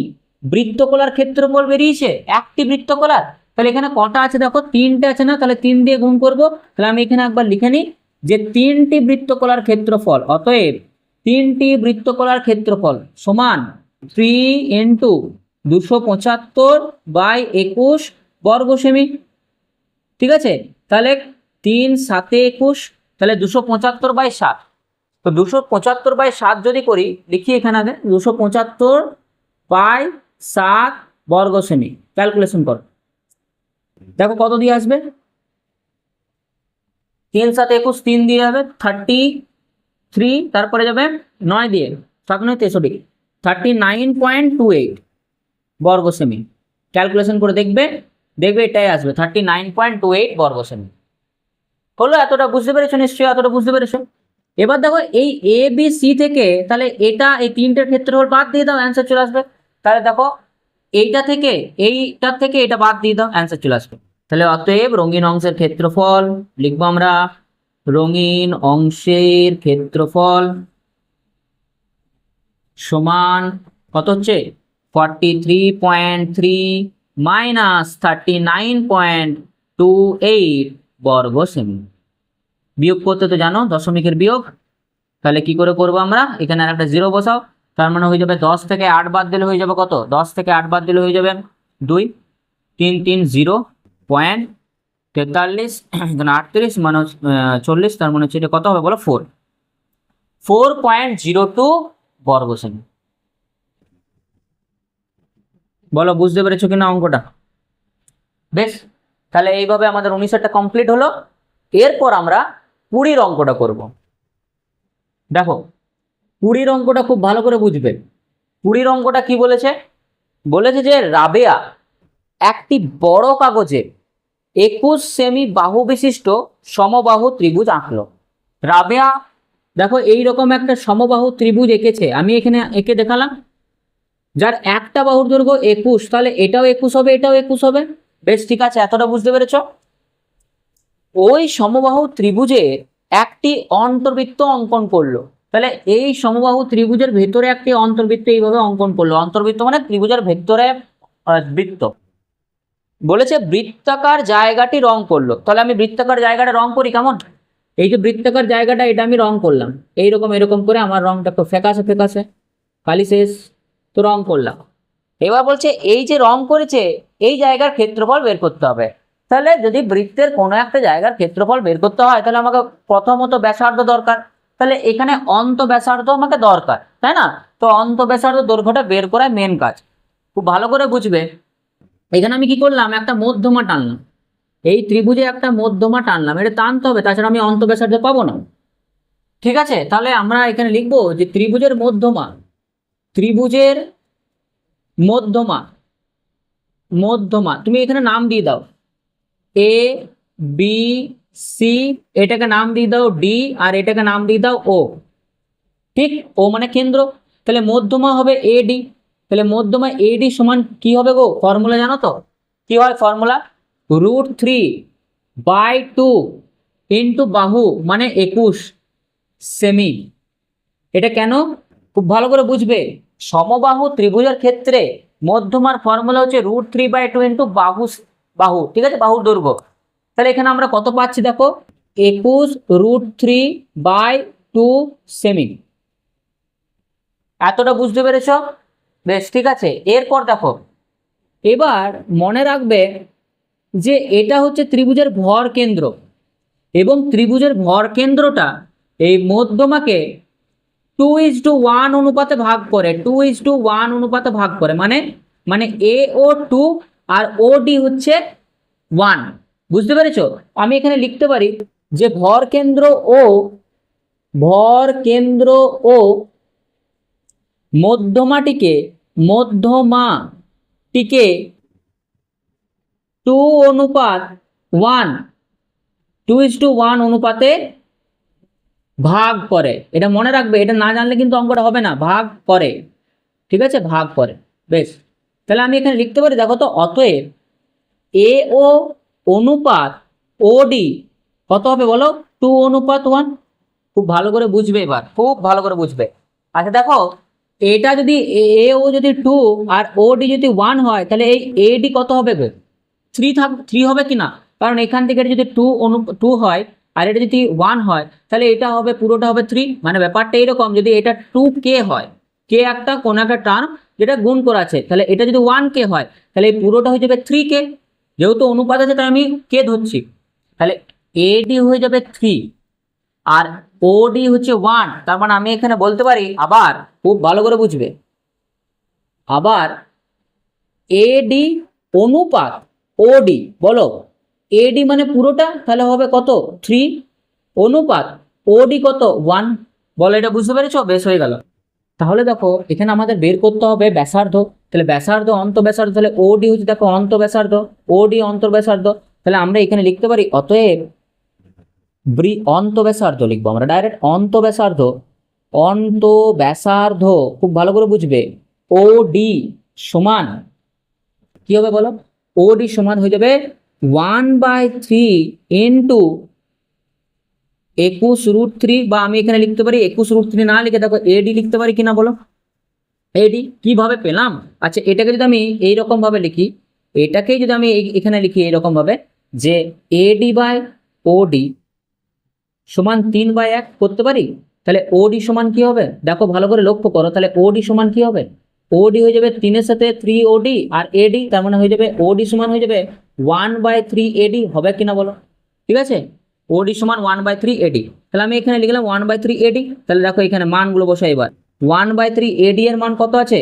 বৃত্তকলার ক্ষেত্রফল বেরিয়েছে, একটি বৃত্তকলার। তাহলে এখানে কটা আছে দেখো, 3টে আছে না, তাহলে 3 দিয়ে গুণ করব। তাহলে আমি এখানে একবার লিখে নিই যে 3টি বৃত্তকলার ক্ষেত্রফল, অতএব 3টি বৃত্তকলার ক্ষেত্রফল সমান 3 × 275/21 বর্গ সেমি। ঠিক আছে, তাহলে 3 7 21, তাহলে 275/7। তো 275/7 যদি করি, লিখি এখানে আগে 275/7 বর্গ সেমি। ক্যালকুলেশন করো, দেখো কত দিয়ে আসবে। 3 7 21, 3 দিয়ে যাবে 33, তারপরে যাবে 9 দিয়ে, 7 9 63, 39.28 বর্গ সেমি। ক্যালকুলেশন করে দেখবে, দেখবে এটাই আসবে 39.28 বর্গ সেমি। হলো? এতটা বুঝতে পেরেছো নিশ্চয়ই? এতটা বুঝতে পেরেছো? এবার দেখো এই এ বি সি থেকে তাহলে এটা, এই তিনটের ক্ষেত্রফল বাদ দিয়ে দাও, অ্যান্সার চলে আসবে। তাহলে দেখো এইটার থেকে এটা বাদ দিয়ে দাও, অ্যান্সার চলে আসবে। তাহলে অতএব রঙিন অংশের ক্ষেত্রফল লিখবো আমরা, রঙিন অংশের ক্ষেত্রফল সমান কত হচ্ছে, 43.3 মাইনাস 39.28 বর্গ সেমি। বিয়োগ করতে তো জানো, দশমিকের বিয়োগ। তাহলে কি করে করবো আমরা, এখানে আর একটা 0 বসাও, তার মানে হয়ে যাবে 10 থেকে 8 বাদ দিলে হয়ে যাবে কত, 10 থেকে 8 বাদ দিলে হয়ে যাবে 2, 3 3 0.43, এখানে 38 মানে 40, তার মানে হচ্ছে এটা কত হবে বলো, 4.02 বর্গ সেমি। বলো বুঝতে পেরেছো কিনা অঙ্কটা? বেশ, তাহলে এইভাবে আমাদের 19টা কমপ্লিট হলো। এরপর আমরা 20 অঙ্কটা করব। দেখো 20 অঙ্কটা খুব ভালো করে বুঝবে। 20 অঙ্কটা কি বলেছে, বলেছে যে রাবেয়া একটি বড় কাগজে 21 সেমি বাহু বিশিষ্ট সমবাহু ত্রিভুজ আঁকলো। রাবেয়া দেখো এইরকম একটা সমবাহু ত্রিভুজ এঁকেছে, আমি এখানে এঁকে দেখালাম, যার একটা বাহুর দৈর্ঘ্য 21, তাহলে এটাও 21 হবে, এটাও 21 হবে। বেশ, ঠিক আছে, এতটা বুঝতে পেরেছো? ওই সমবাহু ত্রিভুজের একটি অন্তর্বৃত্ত অঙ্কন করলো। তাহলে এই সমবাহু ত্রিভুজের ভেতরে একটি অন্তর্বৃত্ত এইভাবে অঙ্কন করলো। অন্তর্বৃত্ত মানে ত্রিভুজের ভেতরে বৃত্ত। বলেছে বৃত্তাকার জায়গাটি রং করলো। তাহলে আমি বৃত্তাকার জায়গাটা রং করি কেমন, এই যে বৃত্তাকার জায়গাটা এটা আমি রং করলাম এইরকম, এরকম করে আমার রংটা একটু ফ্যাকাশে ফ্যাকাশে, কালি শেষ, তো রং করলাম। এবার বলছে এই যে রং করেছে এই জায়গার ক্ষেত্রফল বের করতে হবে। তাহলে যদি বৃত্তের কোনো একটা জায়গার ক্ষেত্রফল বের করতে হয়, তাহলে আমাকে প্রথমত ব্যাসার্ধ দরকার। তাহলে এখানে অন্ত ব্যাসার্ধ আমাকে দরকার, তাই না? তো অন্ত ব্যাসার্ধ দৈর্ঘ্যটা বের করাই মেন কাজ। খুব ভালো করে বুঝবে। এখানে আমি কি করলাম, একটা মধ্যমা টানলাম, এই ত্রিভুজে একটা মধ্যমা টানলাম, এটা টানতে হবে, তাছাড়া আমি অন্ত ব্যাসার্ধ পাবো না। ঠিক আছে, তাহলে আমরা এখানে লিখবো যে ত্রিভুজের মধ্যমা, ত্রিভুজের মধ্যমা, মধ্যমা তুমি এখানে নাম দিয়ে দাও এ বি সি, এটাকে নাম দিয়ে দাও ডি, আর এটাকে নাম দিয়ে দাও ও। ঠিক, ও মানে কেন্দ্র, তাহলে মধ্যমা হবে এডি। তাহলে মধ্যমা এডি সমান কি হবে গো, ফর্মুলা জানো তো? কি হয় ফর্মুলা, √3/2 ইন্টু বাহু মানে 21 সেমি। এটা কেন, খুব ভালো করে বুঝবে। সমবাহু ত্রিভুজের ক্ষেত্রে মধ্যমার ফর্মুলা হচ্ছে √3/2 ইন্টু বাহু, ঠিক আছে, বাহুর দৈর্ঘ্য। তাহলে এখানে আমরা কত পাচ্ছি দেখো, 21 √3/2 সেমি। এতটা বুঝতে পেরেছ? বেশ, ঠিক আছে। এরপর দেখো, এবার মনে রাখবে যে এটা হচ্ছে ত্রিভুজের ভর কেন্দ্র, এবং ত্রিভুজের ভর কেন্দ্রটা এই মধ্যমাকে 2:1 অনুপাতে ভাগ করে, 2:1 অনুপাতে ভাগ করে, মানে এ ও 2 আর ও ডি হচ্ছে 1। বুঝতে পেরেছো? আমি এখানে লিখতে পারি যে ভর কেন্দ্র ও মধ্যমাটিকে 2:1 অনুপাতে ভাগ করে। এটা মনে রাখবে, এটা না জানলে কিন্তু অঙ্কটা হবে না, ভাগ করে। ঠিক আছে, ভাগ করে। বেশ, তাহলে আমি এখানে লিখতে পারি, দেখো তো, অতএব এ ও অনুপাত ও ডি কত হবে বলো, 2:1। খুব ভালো করে বুঝবে, এবার খুব ভালো করে বুঝবে। আচ্ছা দেখো, এটা যদি এ ও যদি 2 আর ও ডি যদি 1 হয়, তাহলে এই এ ডি কত হবে, 3 হবে কি না? কারণ এখান থেকে এটা যদি 2 হয় আর এটা যদি 1 হয়, তাহলে এটা হবে, পুরোটা হবে 3। মানে ব্যাপারটা এরকম, যদি এটা 2k হয়, কে একটা কোন একটা টার্ম যেটা গুণ করা আছে, তাহলে এটা যদি 1k হয়, তাহলে এই পুরোটা হয়ে যাবে 3k। যেহেতু অনুপাত আছে তাই আমি কে ধরছি, তাহলে এডি হয়ে যাবে 3 আর ওডি হচ্ছে 1। তার মানে আমি এখানে বলতে পারি, আবার খুব ভালো করে বুঝবে, আবার এডি অনুপাত ওডি, বলো এডি মানে পুরোটা, তাহলে হবে কত 3 অনুপাত ওডি কত 1। বলো এটা বুঝতে পেরেছো? বেশ হয়ে গেল। তাহলে দেখো এখানে আমাদের বের করতে হবে ব্যাসার্ধ, তাহলে ব্যাসার্ধ অন্তঃব্যাসার্ধ, তাহলে ওডি হচ্ছে দেখো অন্তঃব্যাসার্ধ, ওডি অন্তঃব্যাসার্ধ, তাহলে আমরা এখানে লিখতে পারি অতএব অন্তঃব্যাসার্ধ লিখবো আমরা ডাইরেক্ট, অন্তঃব্যাসার্ধ, অন্তঃব্যাসার্ধ খুব ভালো করে বুঝবে, ওডি সমান কি হবে বলো, ওডি সমান হয়ে যাবে 1/3 ইন্টু 21√3, বা আমি এখানে লিখতে পারি 21√3 না লিখে দেখো এডি লিখতে পারি কিনা বলো। এডি কিভাবে পেলাম, আচ্ছা এটাকে যদি আমি এইরকম ভাবে লিখি, এটাকেই যদি আমি এখানে লিখি এইরকম ভাবে যে এডি বাই ওডি সমান 3/1 করতে পারি, তাহলে ওডি সমান কি হবে দেখো ভালো করে লক্ষ্য করো, তাহলে ওডি সমান কি হবে, ওডি হয়ে যাবে 3 এর সাথে 3 ওডি আর এডি, তার মানে হয়ে যাবে ওডি সমান হয়ে যাবে 1/3 এডি, হবে কিনা বলো। ঠিক আছে, ওডি সমান 1/3 এডি, তাহলে আমি এখানে লিখলাম 1/3 এডি। তাহলে দেখো এখানে মানগুলো বসাই, এবার 1/3 এডি এর মান কত আছে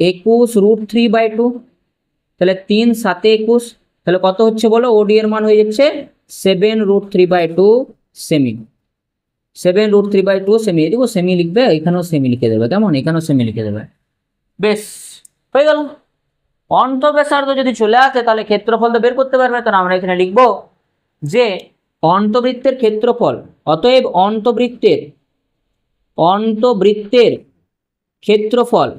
21√3/2, তাহলে 3 7 21, তাহলে কত হচ্ছে বলো, ওডি এর মান হয়ে যাচ্ছে 7√3/2 সেমি, 7√3/2 সেমি, এদিকেও সেমি লিখবে, এখানেও সেমি লিখে দেবে, কেমন, এখানেও সেমি লিখে দেবে, বেশ হয়ে গেল। অন্তঃব্যাসার্ধ যদি চলে আসে তাহলে ক্ষেত্রফল তো বের করতে পারবে, তাহলে আমরা এখানে লিখবো যে অন্তবৃত্তের ক্ষেত্রফল, অতএব অন্তবৃত্তের ক্ষেত্রফল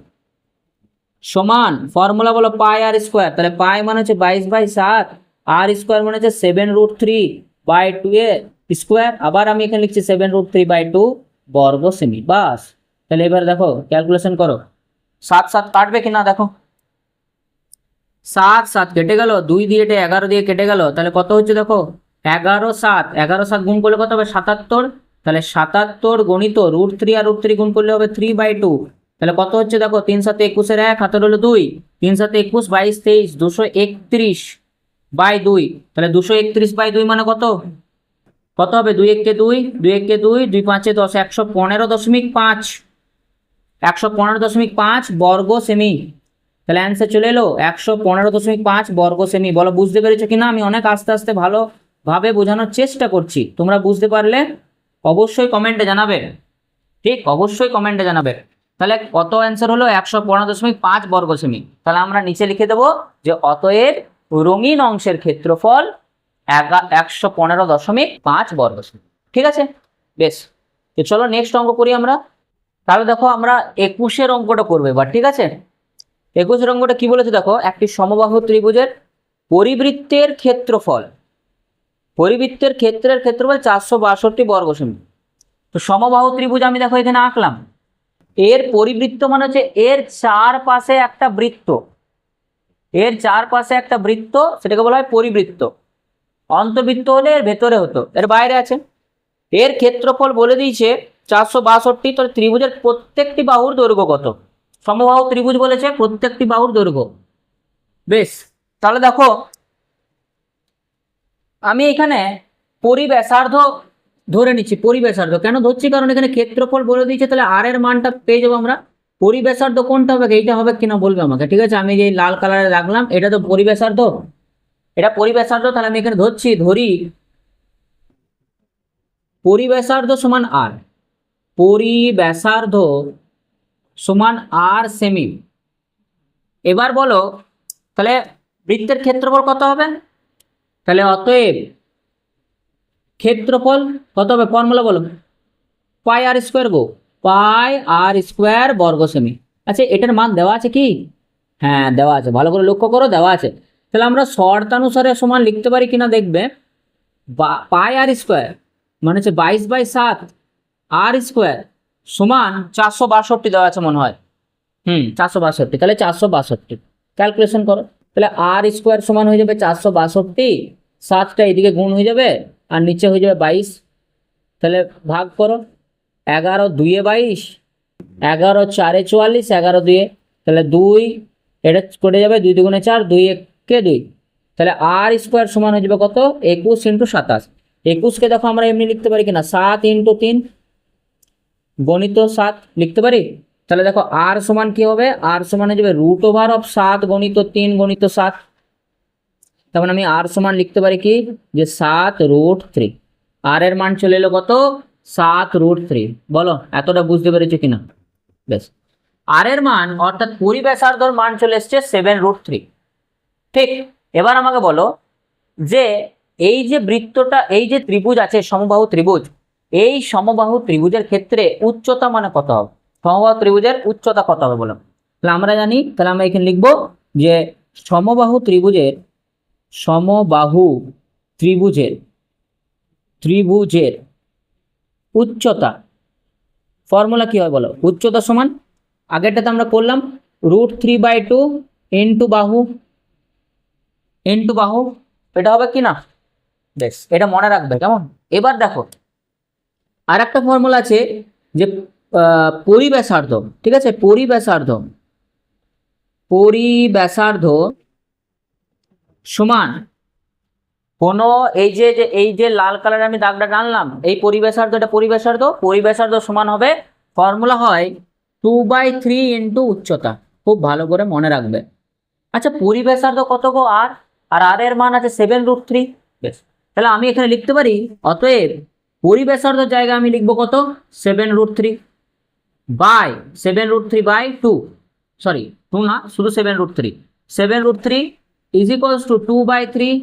সমান, ফর্মুলা বলো পাই আর স্কোয়ার, তাহলে পাই মানে হচ্ছে 22/7, আর স্কোয়ার মানে হচ্ছে 7√3/2 এর স্কোয়ার, আবার আমি এখানে লিখছি 7√3/2 বর্গ সেমি, বাস। তাহলে এবার দেখো ক্যালকুলেশন করো, 7 7 কাটবে কিনা দেখো, 7 7 কেটে গেল, 2 দিয়ে 11 দিয়ে কেটে গেল, তাহলে কত হচ্ছে দেখো 11 7 গুণ করলে কত হবে 77, তাহলে 77 গণিত √3 আর √3 গুণ করলে হবে 3/2, তাহলে কত হচ্ছে দেখো 3 7 21 এর 1 হাতের হলো 2, 3 7 21 22 23 231/2, তাহলে 231/2 মানে কত, কত হবে 2 1 কে 2, 2 1 কে 2, 2 5 10, 115.5, 115.5 বর্গ সেমি, তাহলে অ্যান্সার চলে এলো 115.5 বর্গ সেমি। বলো বুঝতে পেরেছো কিনা? আমি অনেক আস্তে আস্তে ভালোভাবে বোঝানোর চেষ্টা করছি, তোমরা বুঝতে পারলে অবশ্যই কমেন্টে জানাবে, ঠিক অবশ্যই কমেন্টে জানাবে। তাহলে কত অ্যান্সার হলো 115.5 বর্গ সেমি। তাহলে আমরা নিচে লিখে দেবো যে অতএব রঙিন অংশের ক্ষেত্রফল 115.5 বর্গ সেমি। ঠিক আছে, বেশ, তো চলো নেক্সট অঙ্ক করি আমরা। তাহলে দেখো আমরা 21 অঙ্কটা করবো এবার, ঠিক আছে। 21 অঙ্কটা কি বলেছে দেখো, একটি সমবাহু ত্রিভুজের পরিবৃত্তের ক্ষেত্রফল, পরিবৃত্তের ক্ষেত্রফল 462 বর্গ সেমি। তো সমবাহু ত্রিভুজ আমি দেখো এখানে আঁকলাম, এর পরিবৃত্ত মানে হচ্ছে এর চারপাশে একটা বৃত্ত, এর চারপাশে একটা বৃত্ত, সেটাকে বলা হয় পরিবৃত্ত। অন্তবৃত্ত হলে এর ভেতরে হতো, এর বাইরে আছে। এর ক্ষেত্রফল বলে দিয়েছে 462, তো ত্রিভুজের প্রত্যেকটি বাহুর দৈর্ঘ্য কত, সমবাহু ত্রিভুজ বলেছে প্রত্যেকটি বাহুর দৈর্ঘ্য। বেশ, তাহলে দেখো আমি এখানে পরিব্যাসার্ধ ধরে নিচ্ছি, পরিব্যাসার্ধ কেন ধরছি, কারণ এখানে ক্ষেত্রফল বলে দিয়েছে, তাহলে আর এর মানটা পেয়ে যাবো আমরা। পরিব্যাসার্ধ কোনটা হবে, এইটা হবে কিনা বলবে আমাকে, ঠিক আছে। আমি যে লাল কালারে রাখলাম এটা তো পরিব্যাসার্ধ, এটা পরিব্যাসার্ধ, তাহলে আমি এখানে ধরি পরিব্যাসার্ধ সমান আর, পরিব্যাসার্ধ সমান আর সেমি। এবার বলো তাহলে বৃত্তের ক্ষেত্রফল কত হবে, তাহলে অতএব ক্ষেত্রফল কত হবে, ফর্মুলা বলো পাই আর স্কোয়ার গো, পাই আর স্কোয়ার বর্গ সেমি। আচ্ছা এটার মান দেওয়া আছে কি, হ্যাঁ দেওয়া আছে, ভালো করে লক্ষ্য করো দেওয়া আছে। তাহলে আমরা শর্তানুসারে সমান লিখতে পারি কিনা দেখবে, পাই আর স্কোয়ার মানে হচ্ছে 22/7 আর স্কোয়ার সমান 462 দেওয়া আছে মনে হয়, 462, তাহলে 462 ক্যালকুলেশন করো, তাহলে আর স্কোয়ার সমান হয়ে যাবে 462, 7টা এদিকে গুণ হয়ে যাবে আর নিচে হয়ে যাবে 22, তাহলে ভাগ করো, 11 2 22, 11 4 44, 11 2, তাহলে 2 এটা কেটে যাবে, 2 2 4, 2 1 2, তাহলে আর স্কোয়ার সমান হয়ে যাবে কত 21 ইন্টু 27। 21কে দেখো আমরা এমনি লিখতে পারি কিনা 7 ইন্টু 3 গণিত 7 লিখতে পারি। তাহলে দেখো আর সমান কি হবে, আর সমান হয়ে যাবে √7 গণিত 3 গণিত 7। তখন আমি আর সমান লিখতে পারি কি যে 7√3। আর এর মান চলে এলো কত 7√3। বলো এতটা বুঝতে পেরেছো কিনা? বেশ, আর এর মান অর্থাৎ পরিব্যাসার্ধর মান চলে এসছে 7√3। ঠিক, এবার আমাকে বলো যে এই যে বৃত্তটা, এই যে ত্রিভুজ আছে সমবাহু ত্রিভুজ, এই সমবাহু ত্রিভুজের ক্ষেত্রে উচ্চতা মানে কত হবে? সমবাহু ত্রিভুজের উচ্চতা কত হবে বলো? তাহলে আমরা জানি, তাহলে আমরা এখানে লিখবো যে সমবাহু ত্রিভুজের ত্রিভুজের উচ্চতা ফর্মুলা কি হয় বলো? উচ্চতা সমান আগেরটাতে আমরা করলাম √3/2 ইন্টু বাহু, এটা হবে কি না? বেশ, এটা মনে রাখবে কেমন। এবার দেখো আর একটা ফর্মুলা আছে যে পরিব্যাসার্ধ, ঠিক আছে, পরিব্যাসার্ধ সমান কোন এই যে লাল কালারে আমি দাগটা টানলাম, এই পরিব্যাসার্ধ, এটা পরিব্যাসার্ধ সমান হবে, ফর্মুলা হয় 2/3 ইন্টু উচ্চতা। খুব ভালো করে মনে রাখবে। আচ্ছা, পরিব্যাসার্ধ কত গো? আর এর মান আছে 7√3। বেশ, তাহলে আমি এখানে লিখতে পারি অতএব পরিব্যাসার্ধের জায়গায় আমি লিখবো কত 7√3/2, সরি 2 না, শুধু 7√3 ইজ ইকুয়ালস টু 2/3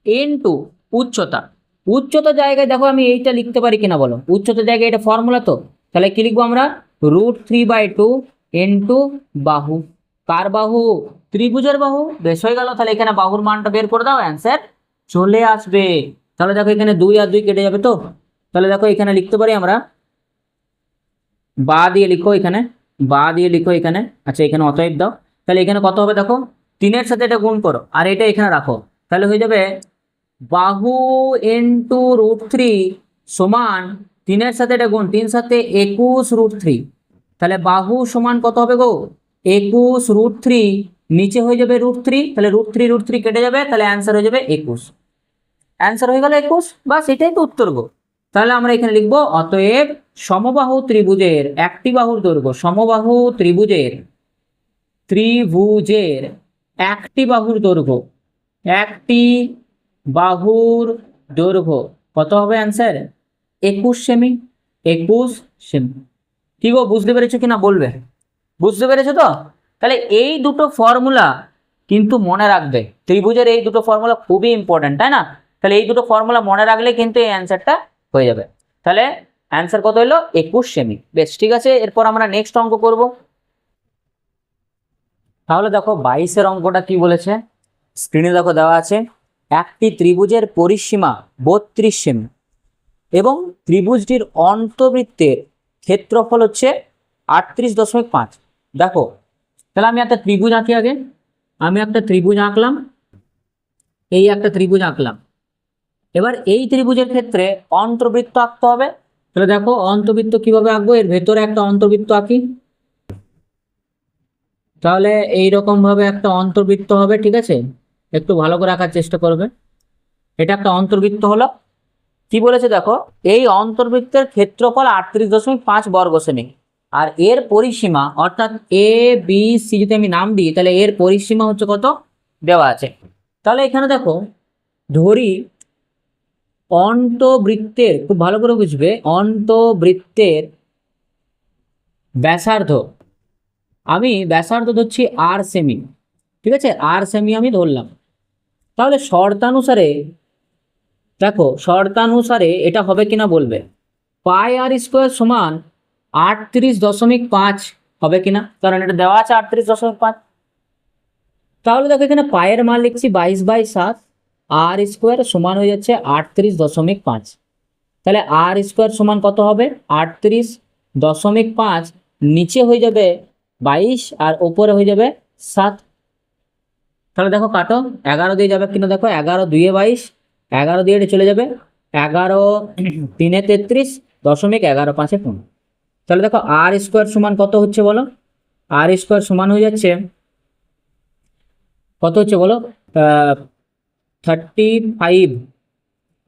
ইন্টু উচ্চতা জায়গায় দেখো আমি এইটা লিখতে পারি কিনা বলো? উচ্চতার জায়গায় এটা ফর্মুলা তো, তাহলে কি লিখবো আমরা √3/2 ইন্টু বাহু। কার বাহু? ত্রিভুজের বাহু। বেশ, হয়ে গেল। তাহলে এখানে বাহুর মানটা বের করে দাও, অ্যান্সার চলে আসবে। তাহলে দেখো এখানে 2 আর 2 কেটে যাবে তো। তাহলে দেখো এখানে লিখতে পারি আমরা বা দিয়ে লিখো এখানে, আচ্ছা এখানে অতএব দাও। তাহলে এখানে কত হবে দেখো, 3-এর সাথে এটা গুণ করো আর এটা এখানে রাখো, তাহলে হয়ে যাবে বাহু ইন্টু √3 সমান 3-এর সাথে এটা গুণ, 3 × 7 = 21√3। তাহলে বাহু সমান কত হবে গো 21√3, নিচে হয়ে যাবে √3, তাহলে √3 কেটে যাবে, তাহলে অ্যান্সার হয়ে যাবে 21। অ্যান্সার হয়ে গেল 21। বাস, এটাই তো উত্তর গো। তাহলে আমরা এখানে লিখবো অতএব সমবাহু ত্রিভুজের একটি বাহুর দৈর্ঘ্য, সমবাহু ত্রিভুজের একটি বাহুর দৈর্ঘ্য কত হবে? Answer 21 semi. কি গো, বুঝতে পেরেছো কিনা বলবে? বুঝতে পেরেছো তো? তাহলে এই দুটো ফর্মুলা কিন্তু মনে রাখবে। ত্রিভুজের এই দুটো ফর্মুলা খুবই ইম্পর্টেন্ট, তাই না? তাহলে এই দুটো ফর্মুলা মনে রাখলে কিন্তু এই অ্যান্সারটা হয়ে যাবে। তাহলে অ্যান্সার কত হলো 21 সেমি। বেশ, ঠিক আছে, এরপর আমরা নেক্সট অঙ্ক করব। তাহলে দেখো 22-এর অঙ্কটা কি বলেছে, স্ক্রিনে দেখো দেওয়া আছে। একটি ত্রিভুজের পরিসীমা 32 সেমি এবং ত্রিভুজটির অন্তবৃত্তের ক্ষেত্রফল হচ্ছে 38.5। দেখো তাহলে আমি একটা ত্রিভুজ আঁকি আগে। আমি একটা ত্রিভুজ আঁকলাম, এই একটা ত্রিভুজ আঁকলাম। এবার এই ত্রিভুজের ক্ষেত্রে অন্তর্বৃত্ত আঁকতে হবে। তাহলে দেখো অন্তর্বৃত্ত কিভাবে আঁকবো, এর ভেতরে একটা অন্তর্বৃত্ত আঁকি। তাহলে এইরকম ভাবে একটা অন্তর্বৃত্ত হবে, ঠিক আছে, একটু ভালো করে আঁকার চেষ্টা করবে। এটা একটা অন্তর্বৃত্ত হলো। কি বলেছে দেখো, এই অন্তর্বৃত্তের ক্ষেত্রফল 38.5 বর্গ সেমি, আর এর পরিসীমা অর্থাৎ এ বি সি যদি আমি নাম দিই, তাহলে এর পরিসীমা হচ্ছে কত দেওয়া আছে। তাহলে এখানে দেখো ধরি অন্তবৃত্তের, খুব ভালো করে বুঝবে, অন্তবৃত্তের ব্যাসার্ধ, আমি ব্যাসার্ধ ধরছি আর সেমি, ঠিক আছে, আর সেমি আমি ধরলাম। তাহলে শর্তানুসারে দেখো, শর্তানুসারে এটা হবে কিনা বলবে, πr² সমান 38.5 হবে কিনা, কারণ এটা দেওয়া আছে 38.5। তাহলে দেখো এখানে পায়ের মান লিখছি 22/7, r² সমান হয়ে যাচ্ছে 38.5। তাহলে r² সমান কত হবে 38.5, নিচে হয়ে যাবে 22 আর ওপরে হয়ে যাবে 7। তাহলে দেখো কাটো, 11 দিয়ে যাবে কিনা দেখো, 11 2 22, 11 দিয়ে এটা চলে যাবে, 11 3 33, 11 5 15। তাহলে দেখো r² সমান কত হচ্ছে বলো, r² সমান হয়ে যাচ্ছে কত হচ্ছে বলো, 35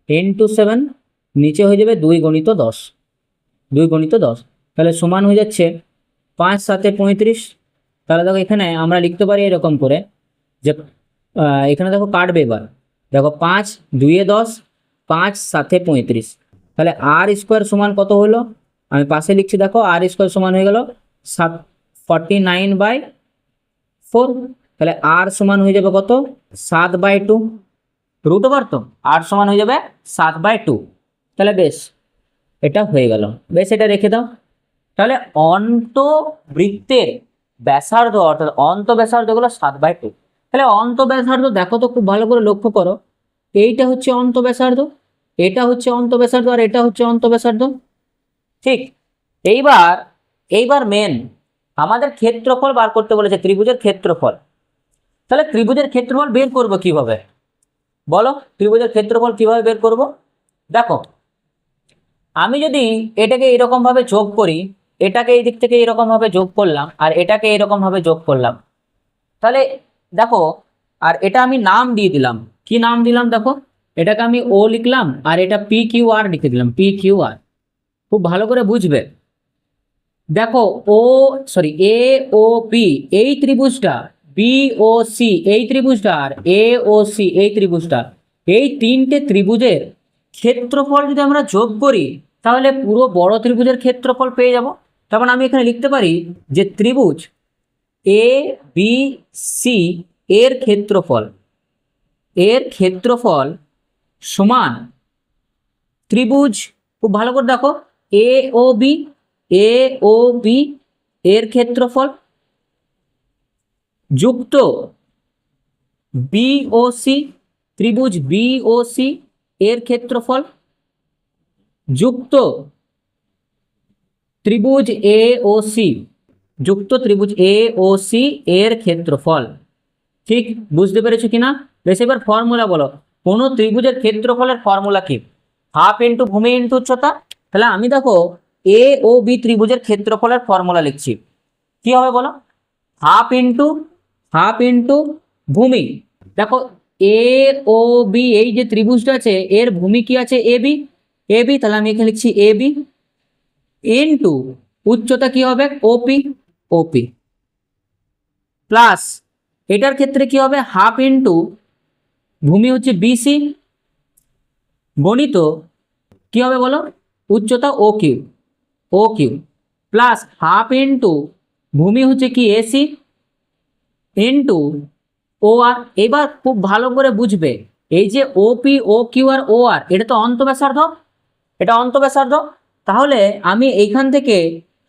ইন্টু 7, নিচে হয়ে যাবে 2 গুণিত 10, 2 গুণিত 10, তাহলে সমান হয়ে যাচ্ছে 5 7 35। তাহলে দেখো এখানে আমরা লিখতে পারি এরকম করে যে এখানে দেখো কাটবে, এবার দেখো 5 2 এ 10, 5 7 35, তাহলে আর স্কোয়ার সমান কত হলো, আমি পাশে লিখছি, দেখো আর স্কোয়ার সমান হয়ে গেল 49/4, তাহলে আর সমান হয়ে যাবে কত, 7/2, রুট ওভার, তো আর সমান হয়ে যাবে 7/2। তাহলে বেশ, এটা হয়ে গেল, বেশ এটা রেখে দাও। তাহলে অন্তবৃত্তের ব্যাসার্ধ অর্থাৎ অন্তঃব্যাসার্ধ হলো 7/2। তাহলে অন্তঃব্যাসার্ধ দেখো তো খুব ভালো করে লক্ষ্য করো, এইটা হচ্ছে অন্তঃব্যাসার্ধ, এটা হচ্ছে অন্তঃব্যাসার্ধ, আর এটা হচ্ছে অন্তঃব্যাসার্ধ, ঠিক। এইবার এইবার মেন আমাদের ক্ষেত্রফল বার করতে বলেছে, ত্রিভুজের ক্ষেত্রফল। তাহলে ত্রিভুজের ক্ষেত্রফল বের করব কিভাবে বলো, ত্রিভুজের ক্ষেত্রফল কিভাবে বের করব? দেখো আমি যদি এটাকে এরকম ভাবে যোগ করি, এটাকে এই দিক থেকে এরকম ভাবে যোগ করলাম, আর এটাকে এরকম ভাবে যোগ করলাম, তাহলে দেখো, আর এটা আমি নাম দিয়ে দিলাম, কি নাম দিলাম দেখো, এটাকে আমি ও লিখলাম, আর এটা পি কিউ আর লিখে দিলাম, পি কিউ আর। খুব ভালো করে বুঝবে, দেখো ও সরি এ ও পি এই ত্রিভুজটা, বি ও সি এই ত্রিভুজটা, আর এ ও সি এই ত্রিভুজটা, এই তিনটে ত্রিভুজের ক্ষেত্রফল যদি আমরা যোগ করি, তাহলে পুরো বড় ত্রিভুজের ক্ষেত্রফল পেয়ে যাব। তখন আমি এখানে লিখতে পারি যে ত্রিভুজ এ বি সি এর ক্ষেত্রফল সমান ত্রিভুজ, খুব ভালো করে দেখো, এ ও বি এর ক্ষেত্রফল যুক্ত বি ও সি, ত্রিভুজ বি ও সি এর ক্ষেত্রফল যুক্ত ত্রিভুজ এ ও সি, এর ক্ষেত্রফল। ঠিক বুঝতে পেরেছো কিনা? বেশ, এবার ফর্মুলা বলো, কোন ত্রিভুজের ক্ষেত্রফলের ফর্মুলা কি? হাফ ইন্টু ভূমি ইন্টু উচ্চতা। তাহলে আমি দেখো এ ও বি ত্রিভুজের ক্ষেত্রফলের ফর্মুলা লিখছি, কি হবে বলো, হাফ ইন্টু ভূমি। দেখো এ ও বি এই যে ত্রিভুজটা আছে, এর ভূমি কি আছে, এ বি, তাহলে আমি এখানে লিখছি এ বি ইন্টু উচ্চতা কি হবে, ওপি প্লাস এটার ক্ষেত্রে কি হবে, হাফ ইন্টু ভূমি হচ্ছে বিসি গণিত কি হবে বলো, উচ্চতা O Q plus half into ভূমি হচ্ছে কি এসি ইন্টু ও আর। এবার খুব ভালো করে বুঝবে, এই যে ওপি ও কিউ আর ও আর, এটা তো অন্তঃব্যাসার্ধ, তাহলে আমি এইখান থেকে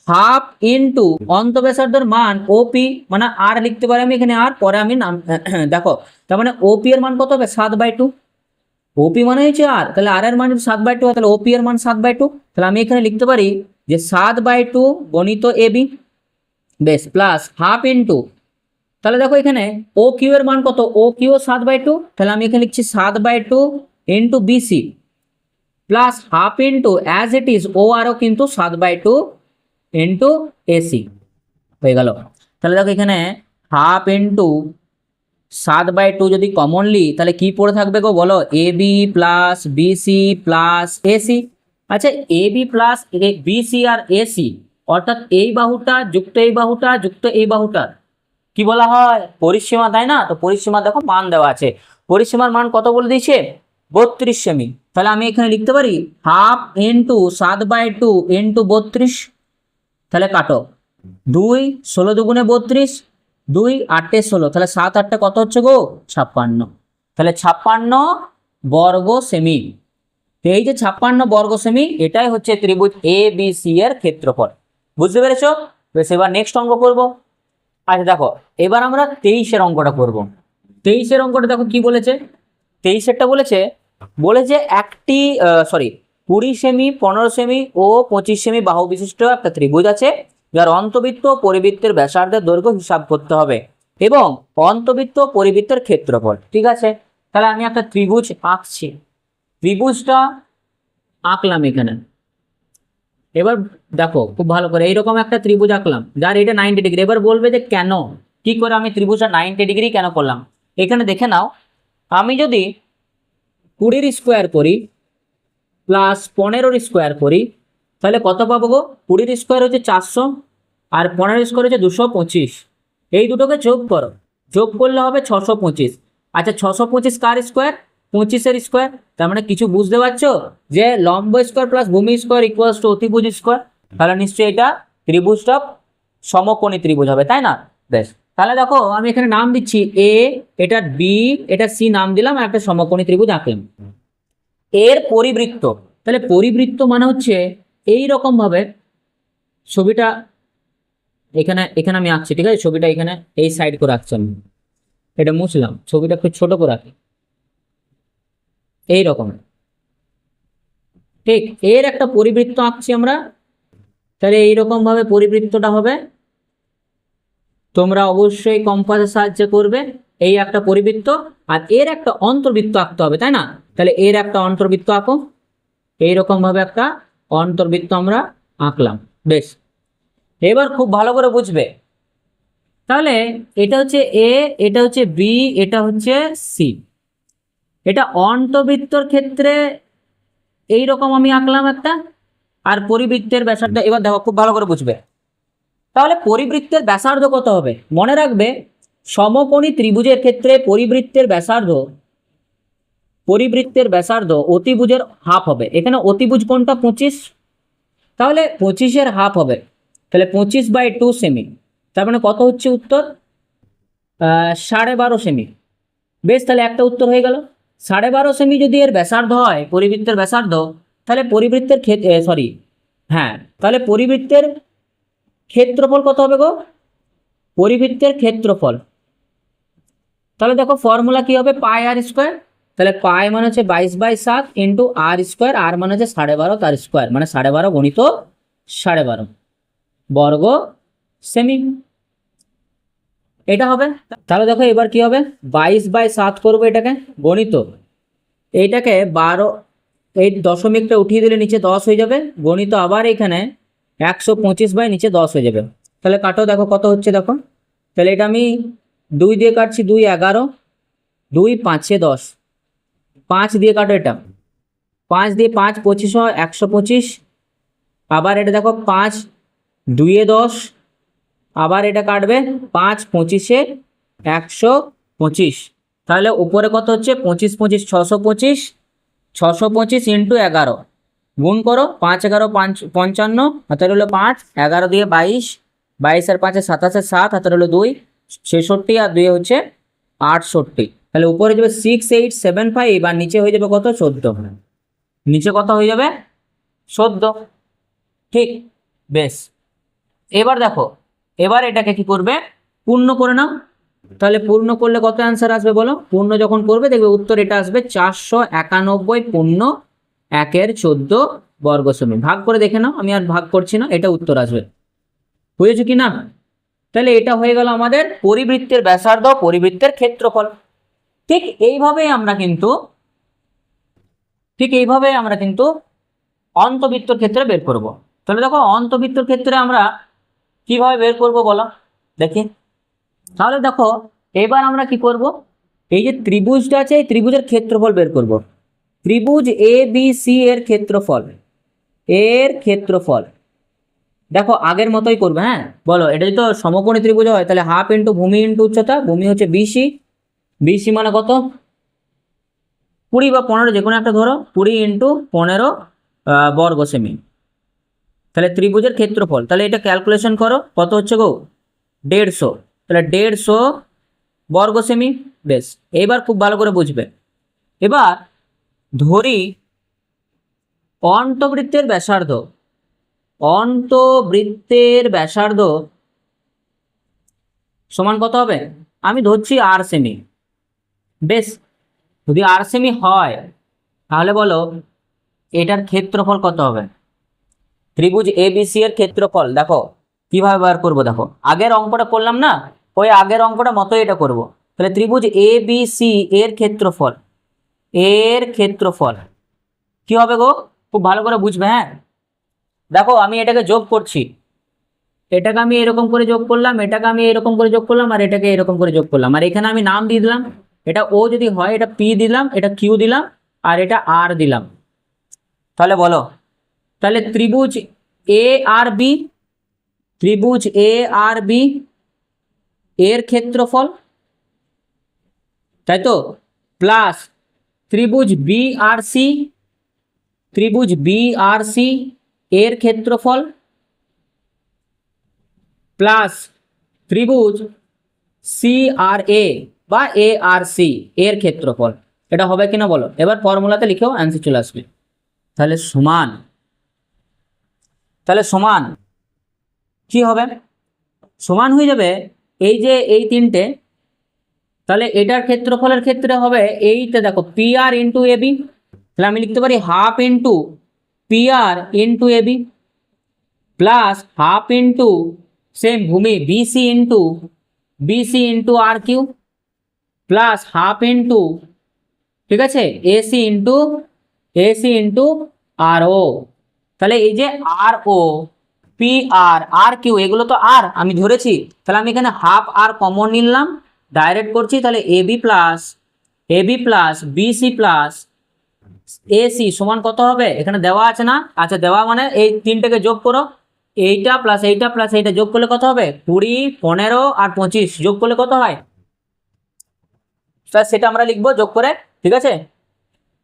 হাফ ইন্টু অন্তঃব্যাসার্ধের মান ওপি মানে আর লিখতে পারি আমি এখানে, আর পরে আমি নাম দেখো, তার মানে ওপি এর মান কত হবে, 7/2, ওপি মানে হচ্ছে আর, তাহলে আর এর মান 7/2 হয়, তাহলে ওপি এর মান 7/2, তাহলে আমি এখানে লিখতে পারি যে 7/2 গণিত এবি, বেশ, প্লাস হাফ ইন্টু, তাহলে দেখো এখানে ও কিউ এর মান কত, ও কিউ 7/2, তাহলে আমি এখানে লিখছি 7/2 into B C plus half into as it is ও আরও কিন্তু 7/2 ইন্টু এসি হয়ে গেল। তাহলে দেখো এখানে হাফ ইন্টু 7/2 যদি কমনলি, তাহলে কি পড়ে থাকবে গো বলো, A B plus BC plus A C. আচ্ছা এ বি প্লাস বিসি আর এসি অর্থাৎ এই বাহুটা যুক্ত এই বাহুটা যুক্ত এই বাহুটা কি বলা হয়, পরিসীমা, তাই না? তো পরিসীমা দেখো মান দেওয়া আছে, পরিসীমার মান কত বলে দিয়েছে, 32 সেমি। তাহলে আমি এখানে লিখতে পারি হাফ ইন্টু 7/2 ইন্টু 32, তাহলে কাটো, 2 16 দুগুণে 32, 2 8 16, তাহলে 7 8 কত হচ্ছে গো, 56। তাহলে 56 বর্গ সেমি। তো এই যে 56 বর্গ সেমি, এটাই হচ্ছে ত্রিভুজ এ বি সি এর ক্ষেত্রফল। বুঝতে পেরেছো? বেশ, এবার নেক্সট অঙ্ক করবো। আচ্ছা দেখো, এবার আমরা 23-এর অঙ্কটা করব। 23-এর অঙ্কটা দেখো কি বলেছে, 23-এরটা বলেছে একটি 20 সেমি 15 সেমি ও 25 সেমি বাহু বিশিষ্ট একটা ত্রিভুজ আছে, যার অন্তবৃত্ত ও পরিবৃত্তের ব্যাসার্ধের দৈর্ঘ্য হিসাব করতে হবে এবং অন্তবৃত্ত ও পরিবৃত্তের ক্ষেত্রফল। ঠিক আছে, তাহলে আমি একটা ত্রিভুজ আঁকছি, ত্রিভুজটা আঁকলাম এখানে। এবার দেখো খুব ভালো করে, এইরকম একটা ত্রিভুজ আঁকলাম যার এটা 90 ডিগ্রি। এবার বলবে যে কেন, কি করে আমি ত্রিভুজটা 90 ডিগ্রি কেন করলাম? এখানে দেখে নাও, আমি যদি 20 স্কোয়ার করি প্লাস 15 স্কোয়ার করি, তাহলে কত পাবো গো? 20 স্কোয়ার হচ্ছে 400 আর 15 স্কোয়ার হচ্ছে 225। এই দুটোকে যোগ করো, যোগ করলে হবে 625। আচ্ছা 625 কার স্কোয়ার? 25-এর স্কোয়ার। তার মানে কিছু বুঝতে পারছো যে লম্ব স্কোয়ার প্লাস ভূমি স্কোয়ার ইকুয়ালস টু অতিভুজ স্কোয়ার। তাহলে নিশ্চয়ই এটা ত্রিভুজটা সমকোণী ত্রিভুজ হবে, তাই না? বেশ, তাহলে দেখো আমি এখানে নাম দিচ্ছি এ, এটা বি, এটা সি নাম দিলাম, আর একটা সমকোণী ত্রিভুজ আঁকলাম। এর পরিবৃত্ত, তাহলে পরিবৃত্ত মানে হচ্ছে এই রকম ভাবে ছবিটা এখানে এখানে আমি আঁকছি, ঠিক আছে? ছবিটা এখানে এই সাইড করে আঁকছি আমি, এটা মুছলাম, ছবিটা একটু ছোট করে আঁকি এই রকম, ঠিক। এর একটা পরিবৃত্ত আঁকছি আমরা, তাহলে এইরকম ভাবে পরিবৃত্তটা হবে। তোমরা অবশ্যই কম্পাসের সাহায্যে করবে। এই একটা পরিবৃত্ত, আর এর একটা অন্তর্বৃত্ত আঁকতে হবে, তাই না? তাহলে এর একটা অন্তর্বৃত্ত আঁকো, এইরকম ভাবে একটা অন্তর্বৃত্ত আমরা আঁকলাম। বেশ, এবার খুব ভালো করে বুঝবে। তাহলে এটা হচ্ছে এ, এটা হচ্ছে বি, এটা হচ্ছে সি। এটা অন্তর্বৃত্তর ক্ষেত্রে এইরকম আমি আঁকলাম একটা, আর পরিবৃত্তের ব্যাসার্ধ, এবার দেখো খুব ভালো করে বুঝবে। তাহলে পরিবৃত্তের ব্যাসার্ধ কত হবে? মনে রাখবে সমকোণী ত্রিভুজের ক্ষেত্রে পরিবৃত্তের ব্যাসার্ধ অতিভুজের হাফ হবে। এখানে অতিভুজ কোনটা? 25, তাহলে 25-এর হাফ হবে, তাহলে 25/2 সেমি। তার মানে কত হচ্ছে উত্তর? 12.5 সেমি। বেশ, তাহলে একটা উত্তর হয়ে গেল। 12.5 সেমি যদি এর ব্যাসার্ধ হয় পরিবৃত্তের ব্যাসার্ধ, তাহলে পরিবৃত্তের তাহলে পরিবৃত্তের ক্ষেত্রফল কত হবে গো? পরিবৃত্তের ক্ষেত্রফল, তাহলে দেখো ফর্মুলা কি হবে? পাই আর স্কোয়ার। তাহলে পাই মানে হচ্ছে 22/7 ইন্টু আর স্কোয়ার, আর মানে হচ্ছে 12.5 তার স্কোয়ার, মানে 12.5 গণিত 12.5 বর্গ সেমি, এটা হবে। তাহলে দেখো এবার কি হবে? 22/7 করবো এটাকে গণিত, এইটাকে 12, এই দশমিকটা উঠিয়ে দিলে নিচে 10 হয়ে যাবে, গণিত আবার এখানে 125/10 হয়ে যাবে। তাহলে কাটো, দেখো কত হচ্ছে দেখো। তাহলে এটা আমি 2 দিয়ে কাটছি, 2 11, 2 5 10, 5 দিয়ে কাটো, এটা 5 দিয়ে 5 25 হয়, 125। আবার এটা দেখো 5 2 10, আবার এটা কাটবে 5 25-এ 125। তাহলে উপরে কত হচ্ছে? 25 25 625, 625 ইন্টু 11 গুণ করো, 5 11 55, হাতের হলো 5, 11 দিয়ে 22, 22 আর 5 27, 7 হাতের হলো 2, 66, আর 2 হচ্ছে 68। তাহলে উপরে যাবে 6875, আর নিচে হয়ে যাবে কত? 14। নিচে কত হয়ে যাবে? 14, ঠিক। বেশ, এবার দেখো, এবার এটাকে কি করবে? পূর্ণ করে নাও। তাহলে পূর্ণ করলে কত অ্যান্সার আসবে বলো? পূর্ণ যখন করবে দেখবে উত্তর এটা আসবে 491 পূর্ণ 1/14 বর্গ সেমি। ভাগ করে দেখে নাও, আমি আর ভাগ করছি না, এটা উত্তর আসবে। বুঝেছো কি না? তাহলে এটা হয়ে গেল আমাদের পরিবৃত্তের ব্যাসার্ধ, পরিবৃত্তের ক্ষেত্রফল। ঠিক এইভাবেই আমরা কিন্তু অন্তবৃত্তর ক্ষেত্রে বের করব। তাহলে দেখো অন্তবৃত্তর ক্ষেত্রে আমরা কিভাবে বের করব বলো দেখি। তাহলে দেখো এবার আমরা কি করব, এই যে ত্রিভুজটা আছে এই ত্রিভুজের ক্ষেত্রফল বের করব। ত্রিভুজ এ বি সি এর ক্ষেত্রফল দেখো আগের মতোই করবে। হ্যাঁ বলো, এটা যদি তো সমকোণী ত্রিভুজ হয় তাহলে হাফ ইন্টু ভূমি ইন্টু উচ্চতা, ভূমি হচ্ছে বিসি, বিসি মানে কত? 20 বা 15 যে কোনো একটা ধরো, 20 ইন্টু 15 বর্গ সেমি। তাহলে ত্রিভুজের ক্ষেত্রফল, তাহলে এটা ক্যালকুলেশন করো কত হচ্ছে গো? 150। তাহলে 150 বর্গ সেমি। বেশ, এবার খুব ভালো করে বুঝবে। এবার ধরি অন্তবৃত্তের ব্যাসার্ধ সমান কত হবে? আমি ধরছি আর সেমি। বেশ, যদি আর সেমি হয় তাহলে বলো এটার ক্ষেত্রফল কত হবে? ত্রিভুজ এবিসি এর ক্ষেত্রফল দেখো কিভাবে বার করবো। দেখো আগের অঙ্কটা করলাম না, ওই আগের অঙ্কটা মতোই এটা করব। তাহলে ত্রিভুজ এবিসি এর ক্ষেত্রফল কি হবে গো? খুব ভালো করে বুঝবে। হ্যাঁ দেখো আমি এটাকে যোগ করছি, এটাকে আমি এরকম করে যোগ করলাম, এটাকে আমি এরকম করে যোগ করলাম, আর এটাকে এরকম করে যোগ করলাম, আর এখানে আমি নাম দিয়ে দিলাম। এটা ও যদি হয় এটা পি দিলাম, এটা কিউ দিলাম, আর এটা আর দিলাম, তাহলে বলো, তাহলে ত্রিভুজ এ আর বি, ত্রিভুজ এ আর বি এর ক্ষেত্রফল, তাই তো, প্লাস ত্রিভুজ বি আর সি, ত্রিভুজ বি আর সি এর ক্ষেত্রফল, প্লাস ত্রিভুজ সি আর এ বা এ আর সি এর ক্ষেত্রফল। এটা হবে কিনা বলো, এবার ফর্মুলাতে লিখেও অ্যান্সার চলে আসবে। তাহলে সমান, তাহলে সমান কি হবে, সমান হয়ে যাবে এই যে এই তিনটে, তাহলে এটার ক্ষেত্রফলের ক্ষেত্রে হবে এইটা দেখো P R into A B, তাহলে আমি লিখতে পারি half into P R into A B plus half into same ভূমি B C into R Q plus half into, ঠিক আছে, এসি ইন্টু আর ও। তাহলে এই যে আর ও পি আর কিউ এগুলো তো আর আমি ধরেছি, তাহলে আমি এখানে হাফ আর কমন নিলাম, ডাইরেক্ট করছি, তাহলে AB plus BC plus AC সমান কত হবে, এখানে দেওয়া আছে না, আচ্ছা দেওয়া মানে এই তিনটাকে যোগ করো, এইটা প্লাস এইটা যোগ করলে কত হবে 20, 15 আর 25 যোগ করলে কত হয়, সেটা আমরা লিখবো যোগ করে, ঠিক আছে।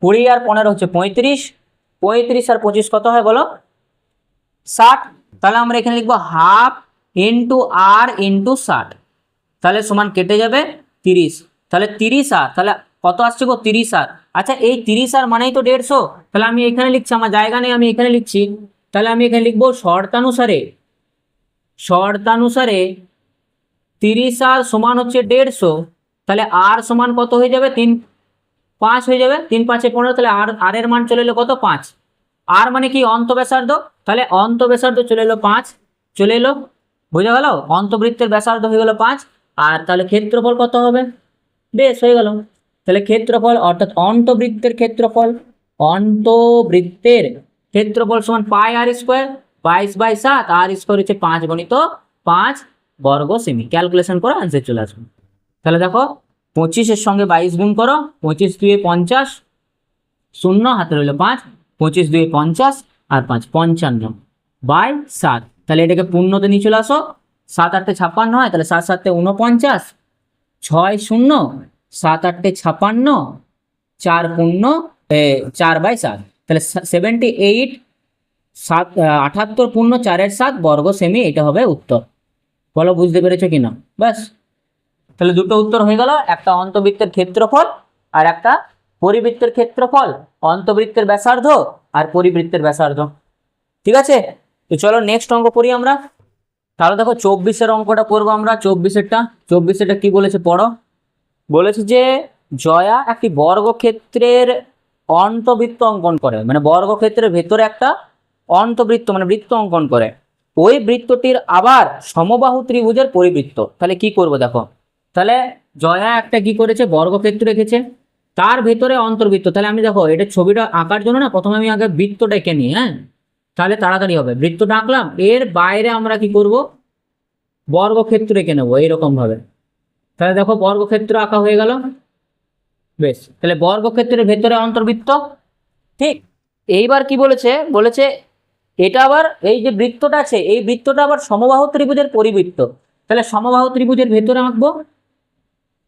20 আর 15 হচ্ছে 35, 35 আর 25 কত হয় বলো 60, তাহলে আমরা এখানে লিখবো হাফ ইন্টু আর ইন্টু 60, তাহলে সমান কেটে যাবে 30, তাহলে 30 আর তাহলে কত আসছে গো 30 আর। আচ্ছা এই 30 আর মানেই তো 150, তাহলে আমি এখানে লিখছি, আমার জায়গা নেই আমি এখানে লিখছি, তাহলে আমি এখানে লিখবো শর্তানুসারে 30 আর সমান হচ্ছে 150, তাহলে আর সমান কত হয়ে যাবে 5 হয়ে যাবে, 3 5 15, তাহলে আর এর মান চলে এলো কত 5, আর মানে কি অন্তঃব্যাসার্ধ, তাহলে অন্তঃব্যাসার্ধ চলে এলো 5, চলে এলো, বুঝা গেল, অন্তবৃত্তের ব্যাসার্ধ হয়ে গেল 5, আর তাহলে ক্ষেত্রফল কত হবে, বেশ হয়ে গেল, তাহলে ক্ষেত্রফল অর্থাৎ অন্তবৃত্তের ক্ষেত্রফল সমান পাই আর স্কোয়ার 22/7, আর স্কোয়ার হচ্ছে 5 গণিত 5 বর্গ সেমি, ক্যালকুলেশন করে আনসার চলে আসবে। তাহলে দেখো 25-এর সঙ্গে 22 গুণ করো, 25 2 50, 0 হাতে রইল 5, 25 2 50 আর 5 55/7, তাহলে এটাকে পূর্ণতে নিয়ে চলে আসো, 7 8 56 হয়, তাহলে 7 7 49, 6 0 7 8 56, 4 0 4/7, তাহলে 78 78 পূর্ণ 4/7 বর্গ সেমি, এটা হবে উত্তর। বলো বুঝতে পেরেছো কিনা, ব্যাস, তাহলে দুটো উত্তর হয়ে গেল, একটা অন্তবৃত্তের ক্ষেত্রফল আর একটা পরিবৃত্তের ক্ষেত্রফল, অন্তবৃত্তের ব্যাসার্ধ আর পরিবৃত্তের ব্যাসার্ধ, ঠিক আছে। তো চলো নেক্সট অঙ্ক করি আমরা, তাহলে দেখো 24-এর অঙ্কটা করবো আমরা, 24-এরটা কি বলেছে পড়ো, বলেছে যে জয়া একটি বর্গক্ষেত্রের অন্তবৃত্ত অঙ্কন করে, মানে বর্গক্ষেত্রের ভেতরে একটা অন্তবৃত্ত মানে বৃত্ত অঙ্কন করে, ওই বৃত্তটির আবার সমবাহু ত্রিভুজের পরিবৃত্ত, তাহলে কি করব দেখো, তাহলে জয়া একটা কি করেছে বর্গক্ষেত্র রেখেছে, তার ভেতরে অন্তর্বৃত্ত, তাহলে আমি দেখো এটা ছবিটা আঁকার জন্য না প্রথমে আমি আগে বৃত্তটা এঁকে নিই, হ্যাঁ তাহলে তাড়াতাড়ি হবে, বৃত্তটা আঁকলাম, এর বাইরে আমরা কি করব বর্গক্ষেত্র এঁকে নেবো এইরকম ভাবে, তাহলে দেখো বর্গক্ষেত্র আঁকা হয়ে গেল, বেশ, তাহলে বর্গক্ষেত্রের ভেতরে অন্তর্বৃত্ত, ঠিক। এইবার কি বলেছে এটা আবার এই যে বৃত্তটা আছে এই বৃত্তটা আবার সমবাহু ত্রিভুজের পরিবৃত্ত, তাহলে সমবাহু ত্রিভুজের ভেতরে আঁকবো,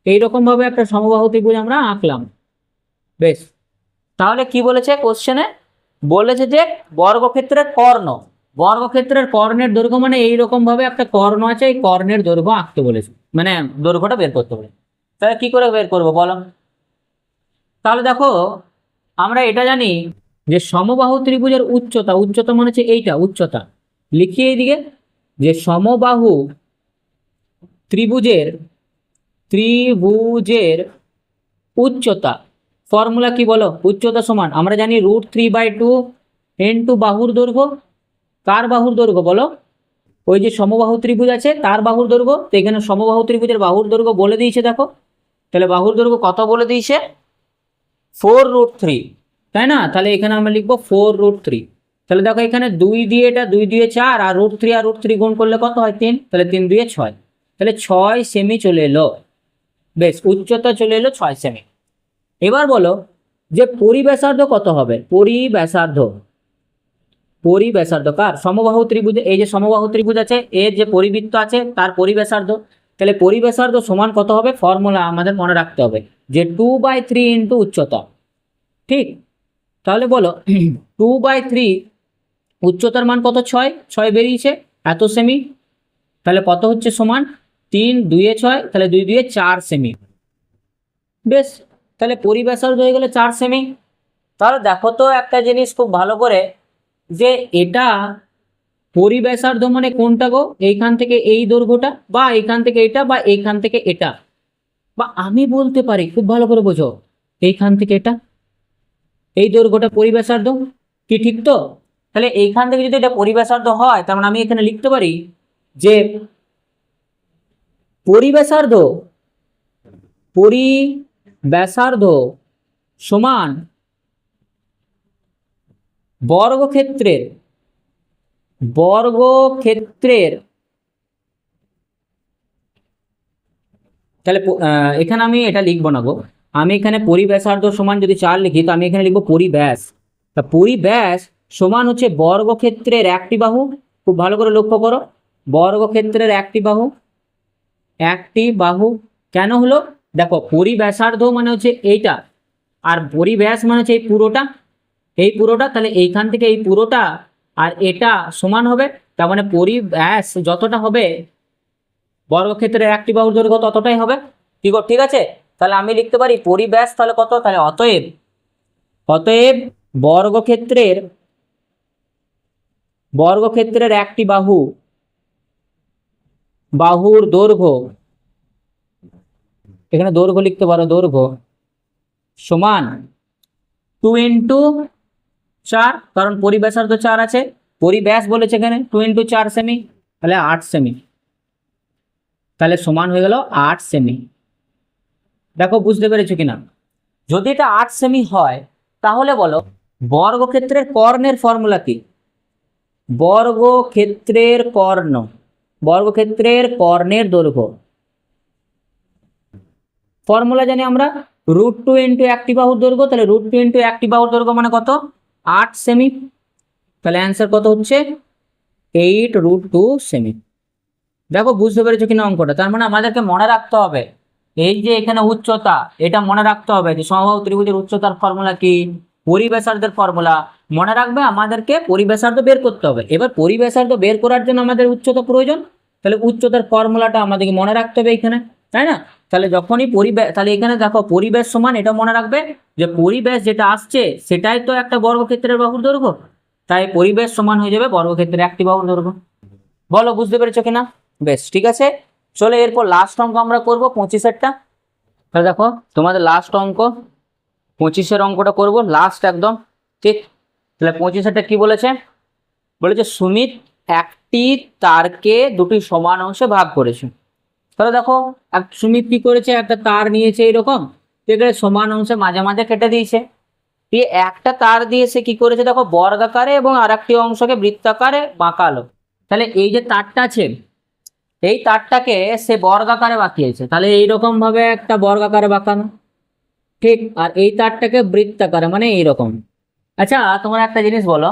এইরকম ভাবে একটা সমবাহু ত্রিভুজ আমরা আঁকলাম, বেশ। তাহলে কি বলেছে কোশ্চেনে, বলেছে যে বর্গক্ষেত্রের কর্ণের দৈর্ঘ্য মানে এইরকম ভাবে একটা কর্ণ আছে, এই কর্ণের দৈর্ঘ্য আঁকতে বলেছে, মানে দৈর্ঘ্যটা বের করতে বলেছে, তাহলে কি করে বের করবো বলো, তাহলে দেখো আমরা এটা জানি যে সমবাহু ত্রিভুজের উচ্চতা মানে হচ্ছে এইটা উচ্চতা, লিখিয়ে এইদিকে যে সমবাহু ত্রিভুজের উচ্চতা, ফর্মুলা কি বলো, উচ্চতা সমান আমরা জানি √3/2 ইন্টু বাহুর দৈর্ঘ্য, কার বাহুর দৈর্ঘ্য বলো, ওই যে সমবাহু ত্রিভুজ আছে তার বাহুর দৈর্ঘ্য, তো এখানে সমবাহু ত্রিভুজের বাহুর দৈর্ঘ্য বলে দিয়েছে দেখো, তাহলে বাহুর দৈর্ঘ্য কত বলে দিয়েছে 4√3, তাই না, তাহলে এখানে আমরা লিখবো 4√3, তাহলে দেখো এখানে 2 দিয়ে এটা 2 দিয়ে 4 আর √3 আর √3 গুণ করলে কত হয় 3, তাহলে 3 2 6, তাহলে 6 সেমি চলে এলো, বেশ উচ্চতা চলে এলো 6 সেমি। এবার বলো যে পরিব্যাসার্ধ কত হবে, পরিব্যাসার্ধ কার, সমবাহু ত্রিভুজ, এই যে সমবাহু ত্রিভুজ আছে এর যে পরিবৃত্ত আছে তার পরিব্যাসার্ধ। তাহলে পরিব্যাসার্ধ সমান কত হবে, ফর্মুলা আমাদের মনে রাখতে হবে যে 2/3 ইন্টু উচ্চতা। ঠিক, তাহলে বলো 2/3 উচ্চতার মান কত, 6 বেরিয়েছে এত সেমি। তাহলে কত হচ্ছে সমান 3 2 6, তাহলে 2 2 4 সেমি। বেশ, তাহলে পরিব্যাসার্ধ হয়ে গেলে 4 সেমি। তাহলে দেখো তো একটা জিনিস খুব ভালো করে, যে এটা পরিব্যাসার্ধ মানে কোনটা গো, এইখান থেকে এই দৈর্ঘ্যটা, বা এইখান থেকে এটা, বা এইখান থেকে এটা, বা আমি বলতে পারি খুব ভালো করে বোঝো, এইখান থেকে এটা, এই দৈর্ঘ্যটা পরিব্যাসার্ধ। কি ঠিক তো? তাহলে এইখান থেকে যদি এটা পরিব্যাসার্ধ হয়, তার মানে আমি এখানে লিখতে পারি যে পরিব্যাসার্ধ সমান বর্গক্ষেত্রের তাহলে এখানে আমি এটা লিখবো না গো, আমি এখানে পরিব্যাসার্ধ সমান যদি 4 লিখি, তো আমি এখানে লিখবো পরিব্যাস। তা পরিব্যাস সমান হচ্ছে বর্গক্ষেত্রের একটি বাহু। খুব ভালো করে লক্ষ্য করো, বর্গক্ষেত্রের একটি বাহু কেন হলো, দেখো পরিব্যাসার্ধ মানে হচ্ছে এইটা, আর পরিব্যাস মানে হচ্ছে এই পুরোটা, তাহলে এইখান থেকে এই পুরোটা আর এটা সমান হবে। তার মানে পরিব্যাস যতটা হবে বর্গক্ষেত্রের একটি বাহুর দৈর্ঘ্য ততটাই হবে। ঠিক আছে, তাহলে আমি লিখতে পারি পরিব্যাস তাহলে কত, তাহলে অতএব বর্গক্ষেত্রের একটি বাহুর দৈর্ঘ্য, এখানে দৈর্ঘ্য লিখতে পারো, দৈর্ঘ্য সমান 2 ইন্টু 4, কারণ পরিব্যাসার্ধ 4 আছে, পরিব্যাস বলেছে এখানে 2 ইন্টু 4 সেমি, তাহলে 8 সেমি। তাহলে সমান হয়ে গেল 8 সেমি। দেখো বুঝতে পেরেছো কিনা? যদি এটা 8 সেমি হয়, তাহলে বলো বর্গক্ষেত্রের কর্ণের ফর্মুলা কি, বর্গক্ষেত্রের কর্ণের দৈর্ঘ্য ফর্মুলা জানি আমরা, √2 ইন্টু একটি বাহুর দৈর্ঘ্য। তাহলে √2 ইন্টু একটি বাহুর দৈর্ঘ্য মানে কত, 8 সেমি। তাহলে অ্যান্সার কত হচ্ছে 8√2 সেমি। দেখো বুঝতে পেরেছো কিনা অঙ্কটা? তার মানে আমাদেরকে মনে রাখতে হবে, এই যে এখানে উচ্চতা, এটা মনে রাখতে হবে যে সমবাহু ত্রিভুজের উচ্চতার ফর্মুলা কি, পরিব্যাসার্ধের ফর্মুলা মনে রাখবে। আমাদেরকে পরিব্যাসার্ধ বের করতে হবে। এবার পরিব্যাসার্ধ বের করার জন্য আমাদের উচ্চতা প্রয়োজন, তাহলে উচ্চতার ফর্মুলাটা আমাদেরকে মনে রাখতে হবে এখানে, তাই না? তাহলে যখনই তাহলে এখানে দেখো পরিব্যাস সমান, এটা মনে রাখবে যে পরিব্যাস যেটা আসছে সেটাই তো একটা বর্গক্ষেত্রের বাহুর দৈর্ঘ্য, তাই পরিব্যাস সমান হয়ে যাবে বর্গক্ষেত্রের একটি বাহুর দৈর্ঘ্য। বলো বুঝতে পেরেছো কিনা? বেশ, ঠিক আছে, চলো এরপর লাস্ট অঙ্ক আমরা করবো 25-এরটা। তাহলে দেখো তোমাদের লাস্ট অঙ্ক 25-এর অঙ্কটা করবো লাস্ট একদম। ঠিক, তাহলে 25-এরটা কি বলেছে, সুমিত একটি তারকে দুটি সমান অংশে ভাগ করেছে। তাহলে দেখো সুমিত কি করেছে, একটা তার নিয়েছে এরকম, এখানে সমান অংশে মাঝে মাঝে কেটে দিয়েছে, দিয়ে একটা তার দিয়ে সে কি করেছে দেখো বর্গাকারে এবং আর একটি অংশকে বৃত্তাকারে বাঁকালো। তাহলে এই যে তারটা আছে, এই তারটাকে সে বর্গাকারে বাঁকিয়েছে, তাহলে এইরকম ভাবে একটা বর্গাকারে বাঁকানো। ঠিক, আর এই তারটাকে বৃত্তাকারে, মানে এইরকম। আচ্ছা তোমরা একটা জিনিস বলো,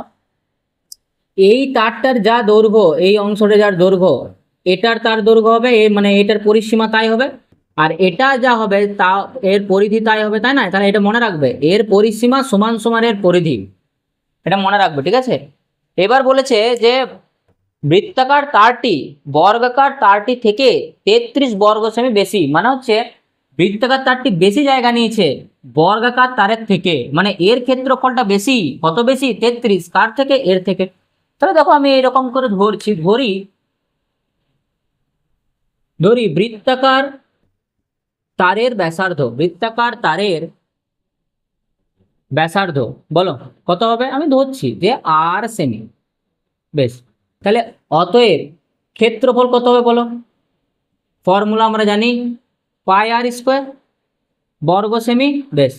এই তারটার যা দৈর্ঘ্য, এই অংশটা যার দৈর্ঘ্য, এটার তার দৈর্ঘ্য হবে মানে এটার পরিসীমা তাই হবে, আর এটা যা হবে তা এর পরিধি তাই হবে, তাই না? তাহলে এটা মনে রাখবে, এর পরিসীমা সমান সমান এর পরিধি, এটা মনে রাখবে। ঠিক আছে, এবার বলেছে যে বৃত্তাকার তারটি বর্গাকার তারটি থেকে 33 বর্গ সেমি বেশি, মানে হচ্ছে বৃত্তাকার তারটি বেশি জায়গা নিয়েছে বর্গাকার তারের থেকে, মানে এর ক্ষেত্রফলটা বেশি, কত বেশি, 33, কার থেকে, এর থেকে। তাহলে দেখো আমি এরকম করে ধরি বৃত্তাকার তারের ব্যাসার্ধ বলো কত হবে, আমি ধরছি যে 8 সেমি। বেশ, তাহলে অতএব ক্ষেত্রফল কত হবে বলো, ফর্মুলা আমরা জানি πr² বর্গ সেমি। বেশ,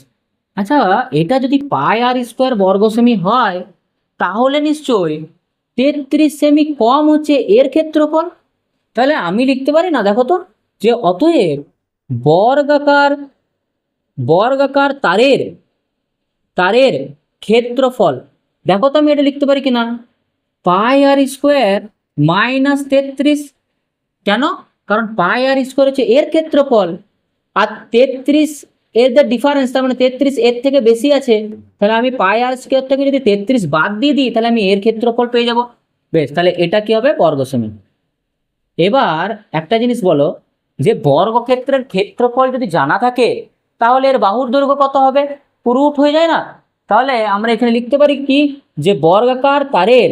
আচ্ছা এটা যদি πr² বর্গ সেমি হয়, তাহলে নিশ্চয়ই 33 সেমি কম হচ্ছে এর ক্ষেত্রফল। তাহলে আমি লিখতে পারি না, দেখো তো, যে অতএব বর্গাকার তারের তারের ক্ষেত্রফল, দেখো তো আমি এটা লিখতে পারি কিনা, পাই আর স্কোয়ার মাইনাস 33। কেন? কারণ পাই আর স্কোয়ার হচ্ছে এর ক্ষেত্রফল, আর 33 এর দ্য ডিফারেন্স, তার মানে 33 এর থেকে বেশি আছে, তাহলে আমি পাই আর স্কোয়ার থেকে যদি 33 বাদ দিয়ে দিই তাহলে আমি এর ক্ষেত্রফল পেয়ে যাব। বেশ, তাহলে এটা কি হবে, বর্গসেমি। এবার একটা জিনিস বলো, যে বর্গক্ষেত্রের ক্ষেত্রফল যদি জানা থাকে তাহলে এর বাহুর দৈর্ঘ্য কত হবে, রুট হয়ে যায় না? তাহলে আমরা এখানে লিখতে পারি কি, যে বর্গাকার তারের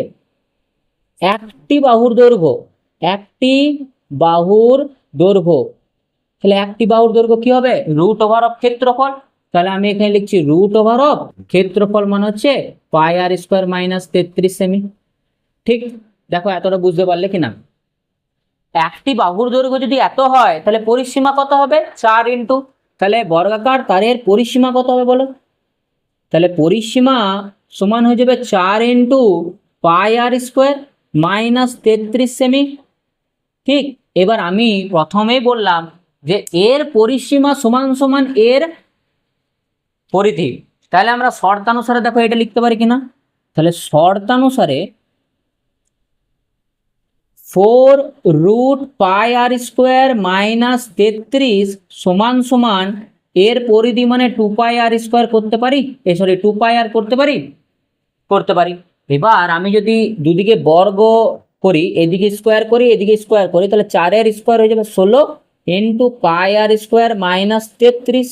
একটি বাহুর দৈর্ঘ্য, একটি বাহুর দৈর্ঘ্য, তাহলে একটি বাহুর দৈর্ঘ্য কি হবে, রুট ওভার অফ ক্ষেত্রফল। তাহলে আমি এখানে লিখছি রুট ওভার অফ ক্ষেত্রফল মানে হচ্ছে পাই আর স্কোয়ার মাইনাস 33 সেমি। ঠিক, দেখো এতটা বুঝতে পারলে কিনা? একটি বাহুর দৈর্ঘ্য যদি এত হয় তাহলে পরিসীমা কত হবে, 4 ইন্টু, তাহলে বর্গাকার তারের পরিসীমা কত হবে বলো, তাহলে পরিসীমা সমান হয়ে যাবে 4 ইন্টু পাই আর স্কোয়ার মাইনাস 33 সেমি। ঠিক, এবার আমি প্রথমেই বললাম যে এর পরিসীমা সমান সমান এর পরিধি, তাহলে আমরা শর্তানুসারে দেখো এটা লিখতে পারি কিনা, তাহলে শর্তানুসারে 4 রুট পাই আর স্কোয়ার মাইনাস 33 সমান সমান এর পরিধি মানে 2 পাই আর স্কোয়ার করতে পারি, সরি 2 পাই আর করতে পারি, করতে পারি। এবার আমি যদি দুদিকে বর্গ করি, এদিকে স্কোয়ার করি এদিকে স্কোয়ার করি, তাহলে 4 স্কোয়ার হয়ে যাবে 16 ইন্টু পাই আর স্কোয়ার মাইনাস 33,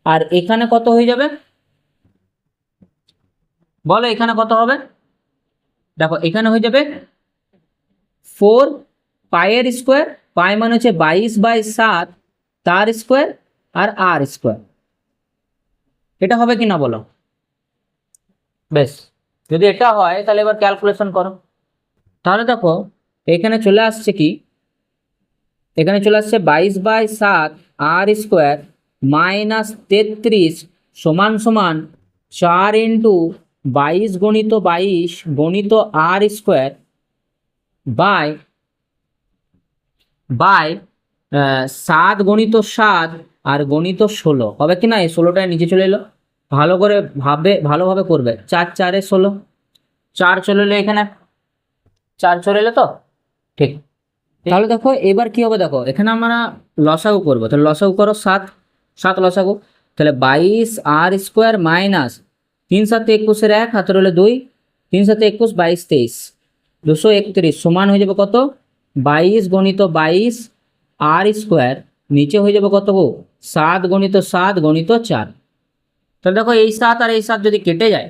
আর এখানে কত হয়ে যাবে বলো, এখানে কত হবে, দেখো এখানে হয়ে যাবে 4 পাইয়ের স্কোয়ার, পাই মানে হচ্ছে 22/7 তার স্কোয়ার আর আর স্কোয়ার, এটা হবে কিনা বলো? বেশ, যদি এটা হয় তাহলে এবার ক্যালকুলেশন করো। তাহলে দেখো এখানে চলে আসছে কি, এখানে চলে আসছে 22/7 আর স্কোয়ার মাইনাস 33 সমান সমান 4 ইন্টু 22 গণিত 22 গণিত আর স্কোয়ার বাই বাই 7 গণিত 7 আর গণিত 16 হবে কি না? এই 16টায় নিচে চলে এলো, ভালোভাবে করবে, 4 4 16, 4 চলে এলো, এখানে 4 চলে এলো তো, ঠিক। তাহলে দেখো এবার কি হবে, দেখো এখানে আমরা লসাগু করবো, তাহলে লসাগু করো 7, 7 লসাগু, তাহলে 22 আর স্কোয়ার মাইনাস 3 7 21 1 হাতে রইলো 2, 3 7 21 22 23 231 সমান হয়ে যাবে কত, 22 গণিত 22 আর স্কোয়ার, নিচে হয়ে যাবে কত গো, 7 গণিত 7 গণিত 4। তাহলে দেখো এই 7 আর এই 7 যদি কেটে যায়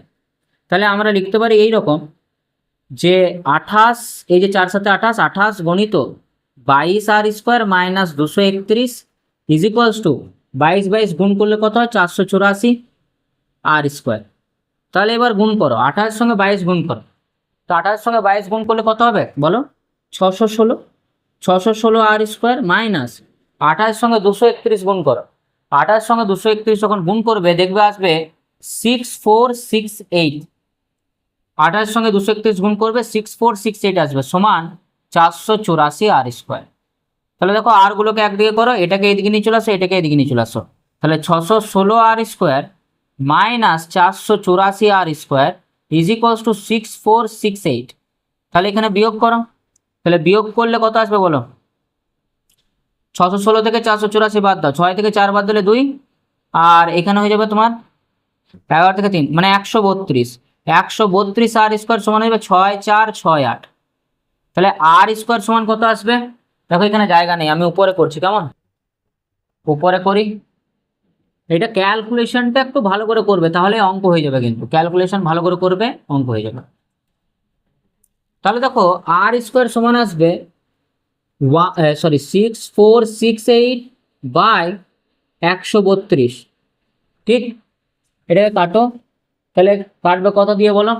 তাহলে আমরা লিখতে পারি এই রকম, যে 28, এই যে 4 7 28, 28 গণিত 22 R square minus 231 is equals to 22 22 গুণ করলে কত হয়, 484 আর স্কোয়ার। তাহলে এবার গুণ করো, 28 সঙ্গে 22 গুণ করো, তো 28 সঙ্গে 22 গুণ করলে কত হবে বলো, 616, 616 আর স্কোয়ার মাইনাস 28 সঙ্গে 231 গুণ করো, 28 সঙ্গে 231 যখন গুণ করবে দেখবে আসবে 6468, 28 সঙ্গে 231 গুণ করবে 6468 আসবে সমান 484 আর স্কোয়ার। তাহলে দেখো আর গুলোকে একদিকে করো, এটাকে এদিকে নিয়ে চলে আসো, এটাকে এদিকে নিয়ে চলে আসো, তাহলে 616 R square minus 484 R square is equals to 6468। তাহলে এখানে বিয়োগ করো, তাহলে বিয়োগ করলে কত আসবে বলো, 616 থেকে 484 বাদ দাও, 6 থেকে 4 বাদ দিলে 2, আর এখানে হয়ে যাবে তোমার 11 থেকে 3 মানে 132, 132 আর স্কোয়ার সমান হবে 6 4 6 8। তাহলে আর স্কোয়ার সমান কত আসবে, দেখো এখানে জায়গা নেই, আমি উপরে করছি, কেমন উপরে করি, এটা ক্যালকুলেশনটা একটু ভালো করে করবে তাহলে অঙ্ক হয়ে যাবে, কিন্তু ক্যালকুলেশন ভালো করে করবে অঙ্ক হয়ে যাবে। তাহলে দেখো আর স্কোয়ার সমান আসবে 6468 বাই 132, ঠিক, এটাকে কাটো, তাহলে কাটবে কত দিয়ে বলো,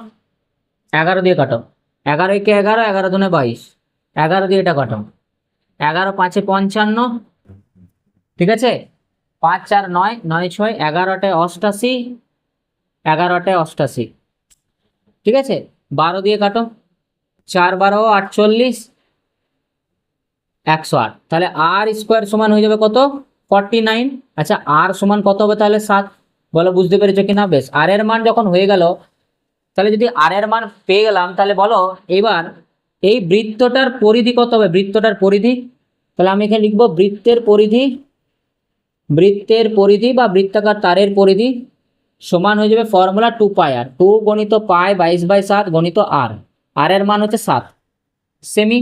11 দিয়ে কাটো, 11 কে 11, 11 দুনে 22, 11 দিয়ে এটা কাটো, 11 5 55, ঠিক আছে, 5 4 9 9 6 11টায় 88, 11টায় 88, ঠিক আছে, 12 দিয়ে কাটো, 4 12 48, 108, তাহলে আর স্কোয়ার সমান হয়ে যাবে কত 49। আচ্ছা আর সমান কত হবে তাহলে 7, বলো বুঝতে পেরেছো কিনা? বেশ, আর এর মান যখন হয়ে গেল, তাহলে যদি আর এর মান পেয়ে গেলাম, তাহলে বলো এবার এই বৃত্তটার পরিধি কত হবে? বৃত্তটার পরিধি, তাহলে আমি এখানে লিখবো বৃত্তের পরিধি, বৃত্তের পরিধি বা বৃত্তাকার তারের পরিধি সমান হয়ে যাবে ফর্মুলা 2 পাই আর, 2 গণিত পাই 22/7 গণিত আর, আর এর মান হচ্ছে 7 সেমি।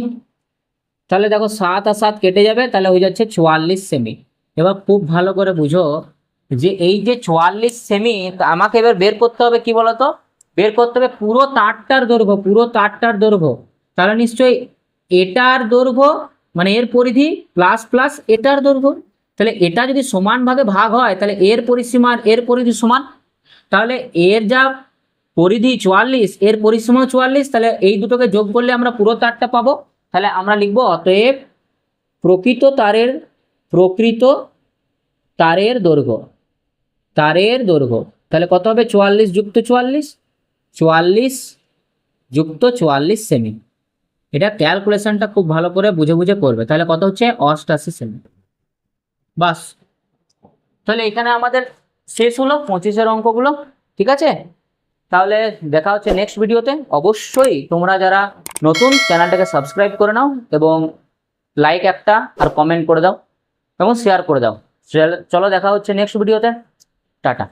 তাহলে দেখো 7 আর 7 কেটে যাবে, তাহলে হয়ে যাচ্ছে 44 সেমি। এবার খুব ভালো করে বুঝো যে এই যে 44 সেমি, আমাকে এবার বের করতে হবে কি বলতো? বের করতে হবে পুরো তারটার দৈর্ঘ্য, পুরো তারটার দৈর্ঘ্য। তাহলে নিশ্চয়ই এটার দৈর্ঘ্য মানে এর পরিধি প্লাস প্লাস এটার দৈর্ঘ্য, তাহলে এটা যদি সমান ভাগে ভাগ হয় তাহলে এর পরিসীমা আর এর পরিধি সমান। তাহলে এর যা পরিধি 44, এর পরিসীমাও 44, তাহলে এই দুটোকে যোগ করলে আমরা পুরো তারটা পাবো। তাহলে আমরা লিখবো অতএব প্রকৃত তারের দৈর্ঘ্য, তারের দৈর্ঘ্য তাহলে কত হবে? 44 যুক্ত 44, 44 যুক্ত 44 সেমি। এটা ক্যালকুলেশনটা খুব ভালো করে বুঝে বুঝে করবে। তাহলে কত হচ্ছে? 88 সেমি। বাস, তাহলে এখানে আমাদের শেষ হলো 25-এর অঙ্কগুলো। ঠিক আছে, তাহলে দেখা হচ্ছে নেক্সট ভিডিওতে। অবশ্যই তোমরা যারা নতুন, চ্যানেলটাকে সাবস্ক্রাইব করে নাও এবং লাইক একটা আর কমেন্ট করে দাও এবং শেয়ার করে দাও। চলো দেখা হচ্ছে নেক্সট ভিডিওতে। টাটা।